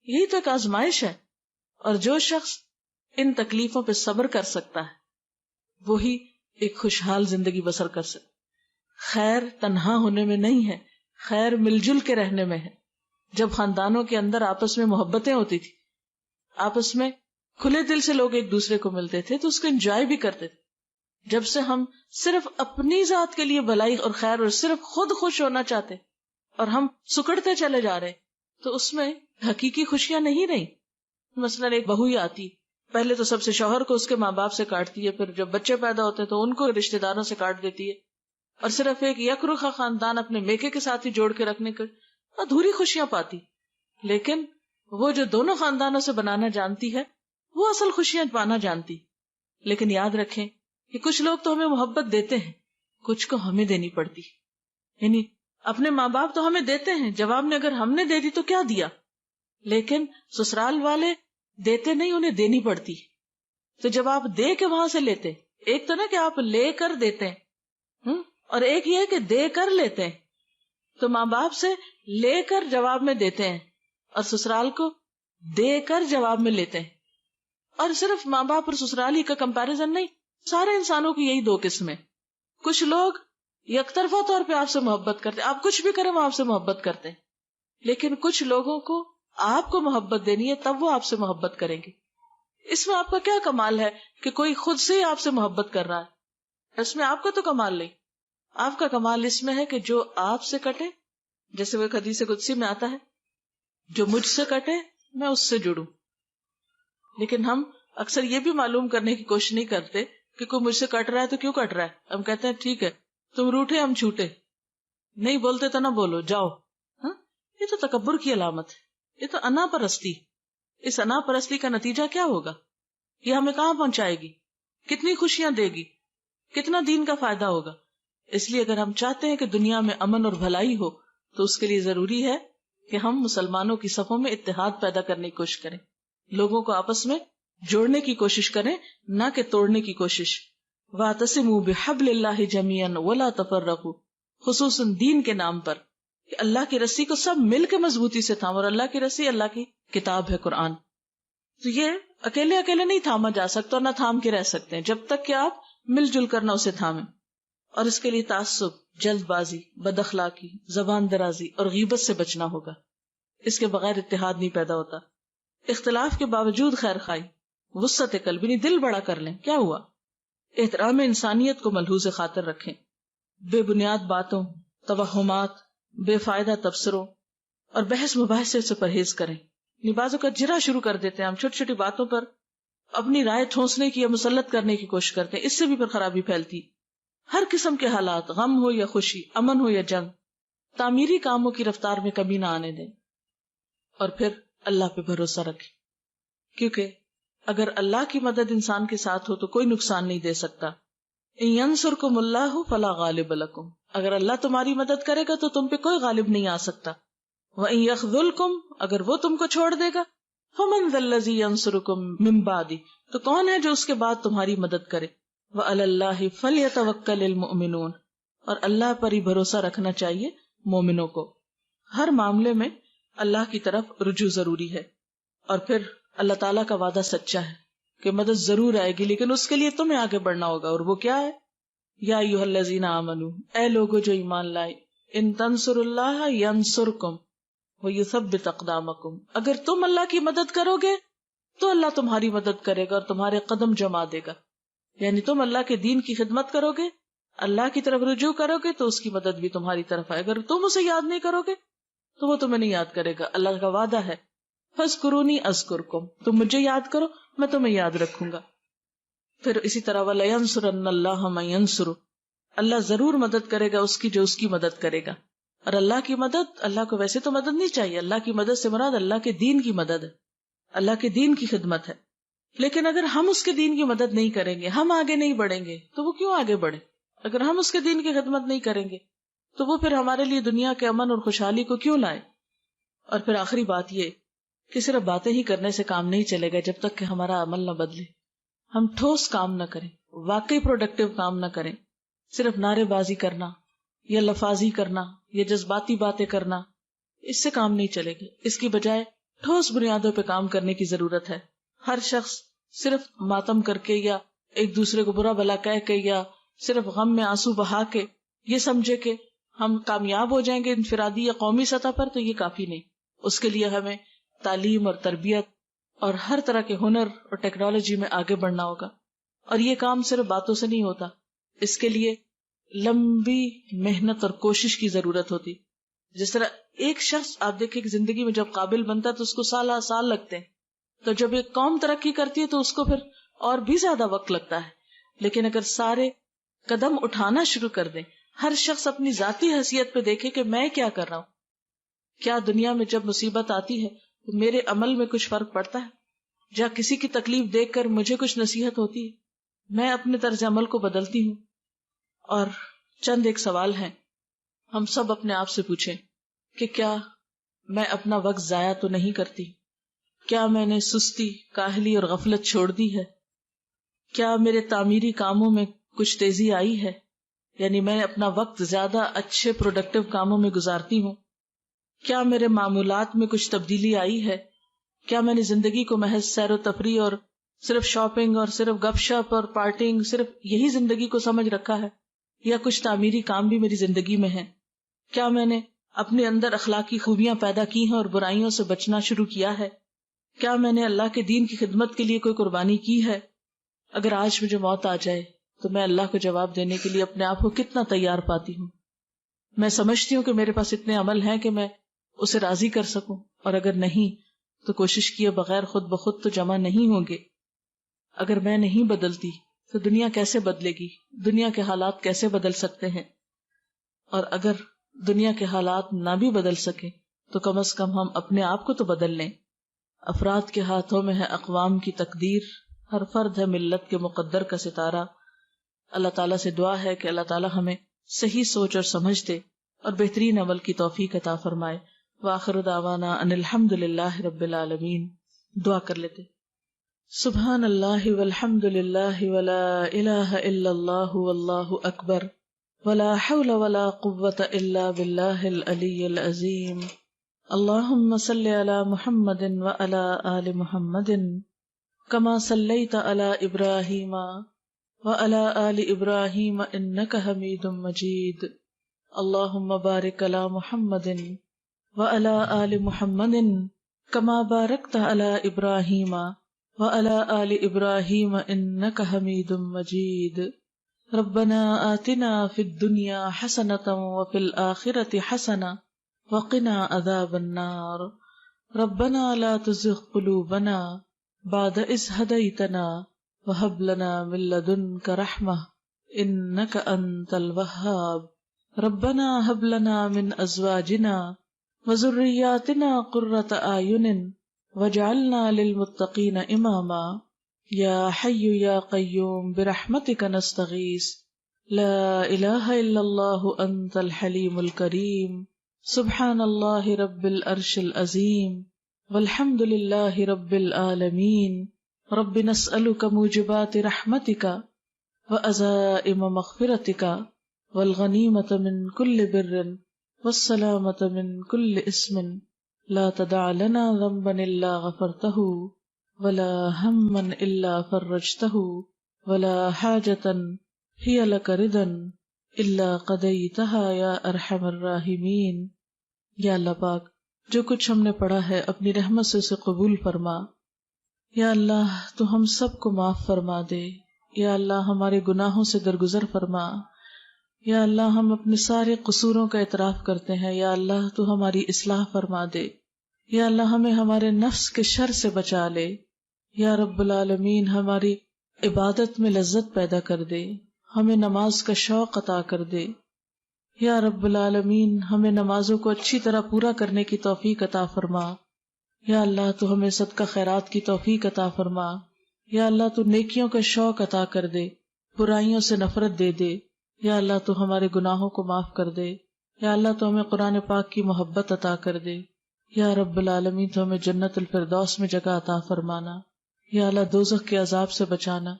یہی تو ایک آزمائش ہے۔ اور جو شخص ان تکلیفوں پہ صبر کر سکتا ہے وہی ایک خوشحال زندگی بسر کر سکتا۔ خیر تنہا ہونے میں نہیں ہے، خیر مل جل کے رہنے میں ہے۔ جب خاندانوں کے اندر آپس میں محبتیں ہوتی تھی، آپس میں کھلے دل سے لوگ ایک دوسرے کو ملتے تھے تو اس کو انجوائے بھی کرتے تھے۔ جب سے ہم صرف اپنی ذات کے لیے بھلائی اور خیر اور صرف خود خوش ہونا چاہتے اور ہم سکڑتے چلے جا رہے، تو اس میں حقیقی خوشیاں نہیں رہی۔ مثلا ایک بہو ہی آتی، پہلے تو سب سے شوہر کو اس کے ماں باپ سے کاٹتی ہے، پھر جب بچے پیدا ہوتے ہیں تو ان کو رشتہ داروں سے کاٹ دیتی ہے، اور صرف ایک یکرخا خاندان اپنے میکے کے ساتھ ہی جوڑ کے رکھنے کے ادھوری خوشیاں پاتی۔ لیکن وہ جو دونوں خاندانوں سے بنانا جانتی ہے وہ اصل خوشیاں پانا جانتی۔ لیکن یاد رکھیں کہ کچھ لوگ تو ہمیں محبت دیتے ہیں، کچھ کو ہمیں دینی پڑتی۔ یعنی اپنے ماں باپ تو ہمیں دیتے ہیں، جواب میں اگر ہم نے دے دی تو کیا دیا، لیکن سسرال والے دیتے نہیں، انہیں دینی پڑتی۔ تو جب آپ دے کے وہاں سے لیتے، ایک تو نا کہ آپ لے کر دیتے ہیں، اور ایک یہ کہ دے کر لیتے ہیں، تو ماں باپ سے لے کر جواب میں دیتے ہیں اور سسرال کو دے کر جواب میں لیتے ہیں۔ اور صرف ماں باپ اور سسرال ہی کا کمپیریزن نہیں، سارے انسانوں کی یہی دو قسمیں۔ کچھ لوگ یک طرفہ طور پہ آپ سے محبت کرتے، آپ کچھ بھی کریں وہ آپ سے محبت کرتے ہیں، لیکن کچھ لوگوں کو آپ کو محبت دینی ہے تب وہ آپ سے محبت کریں گے۔ اس میں آپ کا کیا کمال ہے کہ کوئی خود سے ہی آپ سے محبت کر رہا ہے، اس میں آپ کا تو کمال نہیں۔ آپ کا کمال اس میں ہے کہ جو آپ سے کٹے، جیسے وہ حدیث قدسی میں آتا ہے، جو مجھ سے کٹے میں اس سے جڑوں. لیکن ہم اکثر یہ بھی معلوم کرنے کی کوشش نہیں کرتے کہ کوئی مجھ سے کٹ رہا ہے تو کیوں کٹ رہا ہے. ہم کہتے ہیں ٹھیک ہے تم روٹھے ہم چھوٹے، نہیں بولتے تو نہ بولو، جاؤ. یہ تو تکبر کی علامت ہے، یہ تو انا پرستی. اس انا پرستی کا نتیجہ کیا ہوگا؟ یہ ہمیں کہاں پہنچائے گی؟ کتنی خوشیاں دے گی؟ کتنا دین کا فائدہ ہوگا؟ اس لیے اگر ہم چاہتے ہیں کہ دنیا میں امن اور بھلائی ہو تو اس کے لیے ضروری ہے کہ ہم مسلمانوں کی صفوں میں اتحاد پیدا کرنے کی کوشش کریں، لوگوں کو آپس میں جوڑنے کی کوشش کریں، نہ کہ توڑنے کی کوشش. وَاعْتَصِمُوا بِحَبْلِ اللَّهِ جَمِيعًا وَلَا تَفَرَّقُوا، خصوصاً دین کے نام پر کہ اللہ کی رسی کو سب مل کے مضبوطی سے تھام. اور اللہ کی رسی اللہ کی کتاب ہے، قرآن. تو یہ اکیلے اکیلے نہیں تھاما جا سکتا اور نہ تھام کے رہ سکتے ہیں جب تک کہ آپ مل جل کر نہ اسے تھامیں. اور اس کے لیے تعصب، جلد بازی، بد اخلاقی، زبان درازی اور غیبت سے بچنا ہوگا. اس کے بغیر اتحاد نہیں پیدا ہوتا. اختلاف کے باوجود خیر خواہی، وسعت قلب، یعنی دل بڑا کر لیں. کیا ہوا؟ احترام انسانیت کو ملحوظ خاطر رکھیں. بے بنیاد باتوں، توہمات، بے فائدہ تبصروں اور بحث مباحثے سے پرہیز کریں. بعضوں کا جرا شروع کر دیتے ہیں ہم چھوٹی چھوٹی باتوں پر اپنی رائے ٹھونسنے کی یا مسلط کرنے کی کوشش کرتے ہیں. اس سے بھی پھر خرابی پھیلتی. ہر قسم کے حالات، غم ہو یا خوشی، امن ہو یا جنگ، تعمیری کاموں کی رفتار میں کمی نہ آنے دیں. اور پھر اللہ پہ بھروسہ رکھیں، کیونکہ اگر اللہ کی مدد انسان کے ساتھ ہو تو کوئی نقصان نہیں دے سکتا. ان ینصرکم اللہ فلا غالب لکم، اگر اللہ تمہاری مدد کرے گا تو تم پہ کوئی غالب نہیں آ سکتا. وَإِن يَخْذُلْكُمْ، اگر وہ تم کو چھوڑ دے گا، فَمَنْ ذَا الَّذِي يَنصُرُكُمْ مِنْ بَعْدِهِ، تو کون ہے جو اس کے بعد تمہاری مدد کرے. وَعَلَى اللَّهِ فَلْيَتَوَكَّلِ الْمُؤْمِنُونَ، اور اللہ پر ہی بھروسہ رکھنا چاہیے مومنوں کو. ہر معاملے میں اللہ کی طرف رجوع ضروری ہے. اور پھر اللہ تعالیٰ کا وعدہ سچا ہے کہ مدد ضرور آئے گی، لیکن اس کے لیے تمہیں آگے بڑھنا ہوگا. اور وہ کیا ہے؟ یا ایھا الذین آمنوا، اے لوگو جو ایمان لائے، ان تنصروا اللہ ینصرکم وَيُثَبِّتْ أَقْدَامَكُمْ، اگر تم اللہ کی مدد کرو گے تو اللہ تمہاری مدد کرے گا اور تمہارے قدم جما دے گا. یعنی تم اللہ کے دین کی خدمت کرو گے، اللہ کی طرف رجوع کرو گے تو اس کی مدد بھی تمہاری طرف آئے. اگر تم اسے یاد نہیں کرو گے تو وہ تمہیں نہیں یاد کرے گا. اللہ کا وعدہ ہے فَاذْكُرُونِي أَذْكُرْكُمْ، تم مجھے یاد کرو میں تمہیں یاد رکھوں گا. پھر اسی طرح وَلَيَنْصُرَنَّ اللَّهَ مَن يَنْصُرُهُ، اللہ ضرور مدد کرے گا اس کی جو اس کی مدد کرے گا. اور اللہ کی مدد، اللہ کو ویسے تو مدد نہیں چاہیے، اللہ کی مدد سے مراد اللہ کے دین کی مدد ہے، اللہ کے دین کی خدمت ہے. لیکن اگر ہم اس کے دین کی مدد نہیں کریں گے، ہم آگے نہیں بڑھیں گے تو وہ کیوں آگے بڑھے؟ اگر ہم اس کے دین کی خدمت نہیں کریں گے تو وہ پھر ہمارے لیے دنیا کے امن اور خوشحالی کو کیوں لائے؟ اور پھر آخری بات یہ کہ صرف باتیں ہی کرنے سے کام نہیں چلے گا جب تک کہ ہمارا عمل نہ بدلے. ہم ٹھوس کام نہ کریں، واقعی پروڈکٹیو کام نہ کریں. صرف نعرے بازی کرنا یا لفاظی کرنا یا جذباتی باتیں کرنا، اس سے کام نہیں چلے گا. اس کی بجائے ٹھوس بنیادوں پہ کام کرنے کی ضرورت ہے. ہر شخص صرف ماتم کر کے یا ایک دوسرے کو برا بھلا کہہ کے یا صرف غم میں آنسو بہا کے یہ سمجھے کہ ہم کامیاب ہو جائیں گے انفرادی یا قومی سطح پر، تو یہ کافی نہیں. اس کے لیے ہمیں تعلیم اور تربیت اور ہر طرح کے ہنر اور ٹیکنالوجی میں آگے بڑھنا ہوگا. اور یہ کام صرف باتوں سے نہیں ہوتا، اس کے لیے لمبی محنت اور کوشش کی ضرورت ہوتی. جس طرح ایک شخص آپ دیکھیں کہ زندگی میں جب قابل بنتا ہے تو اس کو سال لگتے ہیں، تو جب ایک قوم ترقی کرتی ہے تو اس کو پھر اور بھی زیادہ وقت لگتا ہے. لیکن اگر سارے قدم اٹھانا شروع کر دیں، ہر شخص اپنی ذاتی حیثیت پہ دیکھے کہ میں کیا کر رہا ہوں، کیا دنیا میں جب مصیبت آتی ہے تو میرے عمل میں کچھ فرق پڑتا ہے، یا کسی کی تکلیف دیکھ کر مجھے کچھ نصیحت ہوتی ہے، میں اپنے طرز عمل کو بدلتی ہوں. اور چند ایک سوال ہیں، ہم سب اپنے آپ سے پوچھیں کہ کیا میں اپنا وقت ضائع تو نہیں کرتی؟ کیا میں نے سستی، کاہلی اور غفلت چھوڑ دی ہے؟ کیا میرے تعمیری کاموں میں کچھ تیزی آئی ہے؟ یعنی میں اپنا وقت زیادہ اچھے پروڈکٹیو کاموں میں گزارتی ہوں؟ کیا میرے معمولات میں کچھ تبدیلی آئی ہے؟ کیا میں نے زندگی کو محض سیر و تفریح اور صرف شاپنگ اور صرف گپ شپ اور پارٹنگ، صرف یہی زندگی کو سمجھ رکھا ہے، یا کچھ تعمیری کام بھی میری زندگی میں ہیں؟ کیا میں نے اپنے اندر اخلاقی خوبیاں پیدا کی ہیں اور برائیوں سے بچنا شروع کیا ہے؟ کیا میں نے اللہ کے دین کی خدمت کے لیے کوئی قربانی کی ہے؟ اگر آج مجھے موت آ جائے تو میں اللہ کو جواب دینے کے لیے اپنے آپ کو کتنا تیار پاتی ہوں. میں سمجھتی ہوں کہ میرے پاس اتنے عمل ہیں کہ میں اسے راضی کر سکوں، اور اگر نہیں تو کوشش کیے بغیر خود بخود تو جمع نہیں ہوں گے. اگر میں نہیں بدلتی تو دنیا کیسے بدلے گی؟ دنیا کے حالات کیسے بدل سکتے ہیں؟ اور اگر دنیا کے حالات نہ بھی بدل سکے تو کم از کم ہم اپنے آپ کو تو بدل لیں. افراد کے ہاتھوں میں ہے اقوام کی تقدیر، ہر فرد ہے ملت کے مقدر کا ستارہ. اللہ تعالیٰ سے دعا ہے کہ اللہ تعالیٰ ہمیں صحیح سوچ اور سمجھ دے اور بہترین عمل کی توفیق عطا فرمائے. وآخر دعوانا ان الحمد للہ رب العالمین. دعا کر لیتے. سبحان اللہ والحمد للہ ولا الہ الا اللہ واللہ اکبر ولا حول ولا قوة الا باللہ العلی العظیم. اللہم صل علی محمد وعلی آل محمد کما صلیت علی ابراہیم وعلی آل ابراہیم انک حمید مجید. اللہم بارک علی محمد وعلی آل محمد کما بارکت علی ابراہیم وعلی آل ابراہیم انک حمید مجید. ربنا آتنا فی الدنیا حسنۃ وفی الآخرۃ حسنۃ وقنا عذاب النار. ربنا لا تزغ قلوبنا بعد اذ ہدیتنا وہب لنا من لدنک رحمہ انک انت الوہاب. ربنا ہب لنا من ازواجنا وذریاتنا قرۃ اعین واجعلنا للمتقین اماما. یا حی یا قیوم برحمتک نستغیث. لا الہ الا اللہ انت الحلیم الکریم. سبحان اللہ رب العرش العظیم والحمد للہ رب العالمین. رب نسألک موجبات رحمتک وعزائم مغفرتک والغنیمۃ من کل بر والسلامۃ من کل اسم. لا تدع لنا ذنبا الا غفرتہ ولا ہما الا فرجتہ ولا حاجۃ ہی لک رضا الا قضیتہا یا ارحم الراحمین. یا اللہ پاک، جو کچھ ہم نے پڑھا ہے اپنی رحمت سے اسے قبول فرما. یا اللہ تو ہم سب کو معاف فرما دے. یا اللہ ہمارے گناہوں سے درگزر فرما. یا اللہ ہم اپنے سارے قصوروں کا اعتراف کرتے ہیں. یا اللہ تو ہماری اصلاح فرما دے. یا اللہ ہمیں ہمارے نفس کے شر سے بچا لے. یا رب العالمین ہماری عبادت میں لذت پیدا کر دے. ہمیں نماز کا شوق عطا کر دے. یا رب العالمین ہمیں نمازوں کو اچھی طرح پورا کرنے کی توفیق عطا فرما. یا اللہ تو ہمیں صدقہ خیرات کی توفیق عطا فرما. یا اللہ تو نیکیوں کا شوق عطا کر دے، برائیوں سے نفرت دے دے. یا اللہ تو ہمارے گناہوں کو معاف کر دے. یا اللہ تو ہمیں قرآن پاک کی محبت عطا کر دے. یا رب العالمین تو ہمیں جنت الفردوس میں جگہ عطا فرمانا. یا اللہ دوزخ کے عذاب سے بچانا،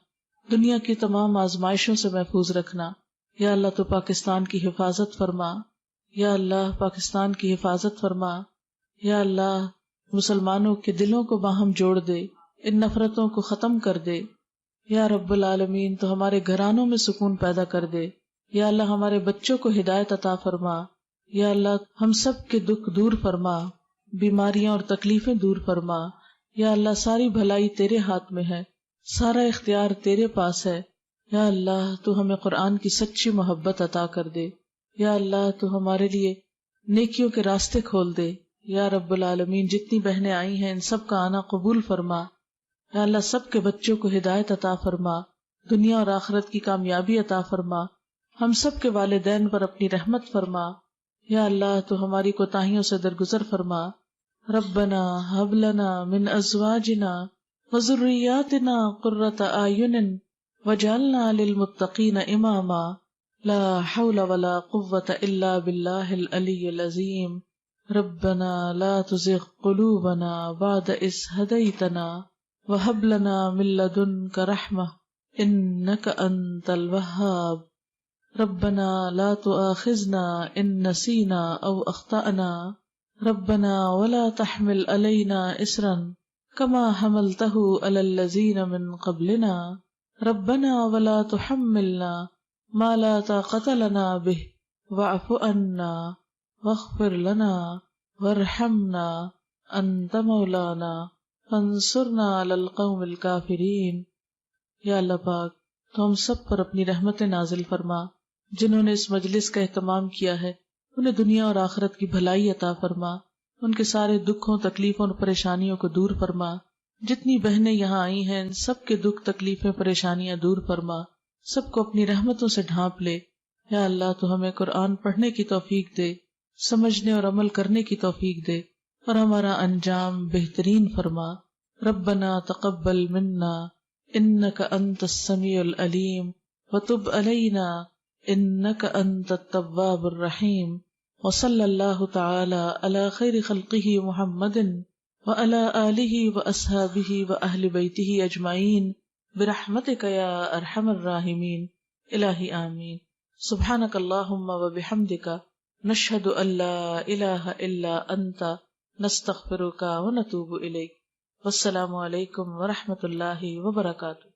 دنیا کی تمام آزمائشوں سے محفوظ رکھنا. یا اللہ تو پاکستان کی حفاظت فرما. یا اللہ پاکستان کی حفاظت فرما. یا اللہ مسلمانوں کے دلوں کو باہم جوڑ دے، ان نفرتوں کو ختم کر دے. یا رب العالمین تو ہمارے گھرانوں میں سکون پیدا کر دے. یا اللہ ہمارے بچوں کو ہدایت عطا فرما. یا اللہ ہم سب کے دکھ دور فرما، بیماریاں اور تکلیفیں دور فرما. یا اللہ ساری بھلائی تیرے ہاتھ میں ہے، سارا اختیار تیرے پاس ہے. یا اللہ تو ہمیں قرآن کی سچی محبت عطا کر دے. یا اللہ تو ہمارے لیے نیکیوں کے راستے کھول دے. یا رب العالمین جتنی بہنیں آئی ہیں ان سب کا آنا قبول فرما. یا اللہ سب کے بچوں کو ہدایت عطا فرما، دنیا اور آخرت کی کامیابی عطا فرما. ہم سب کے والدین پر اپنی رحمت فرما. یا اللہ تو ہماری کوتاہیوں سے درگزر فرما. ربنا ہب لنا من ازواجنا وذریاتنا قرۃ اعین وجعلنا للمتقین اماما. لا حول ولا قوة الا باللہ العلی العظیم. ربنا لا تزغ قلوبنا بعد اذ ہدیتنا وہب لنا من لدنک رحمہ انک انت الوہاب. ربنا لا تؤاخذنا ان نسینا او اخطأنا. ربنا ولا تحمل علینا اصرا کما حملتہ علی الذین من قبلنا. ربنا ولا تحملنا ما لا طاقة لنا به واعف عنا واغفر لنا وارحمنا انت مولانا فانصرنا علی القوم الکافرین. یا اللہ پاک تو ہم سب پر اپنی رحمت نازل فرما۔ جنہوں نے اس مجلس کا اہتمام کیا ہے انہیں دنیا اور آخرت کی بھلائی عطا فرما، ان کے سارے دکھوں تکلیفوں اور پریشانیوں کو دور فرما۔ جتنی بہنیں یہاں آئی ہیں ان سب کے دکھ تکلیفیں پریشانیاں دور فرما، سب کو اپنی رحمتوں سے ڈھانپ لے۔ یا اللہ تو ہمیں قرآن پڑھنے کی توفیق دے، سمجھنے اور عمل کرنے کی توفیق دے، اور ہمارا انجام بہترین فرما۔ ربنا تقبل منا انک انت السمیع العلیم وتب علینا انک انت التواب الرحیم، وصلی اللہ تعالی علی خیر خلقہ محمد وعلی آلہ واصحابہ واہل بیتہ اجمعین برحمتک یا ارحم الراحمین۔ الہی آمین۔ سبحانک اللہم وبحمدک نشہد ان لا الہ الا انت نستغفرک ونتوب الیک۔ والسلام علیکم ورحمۃ اللہ وبرکاتہ۔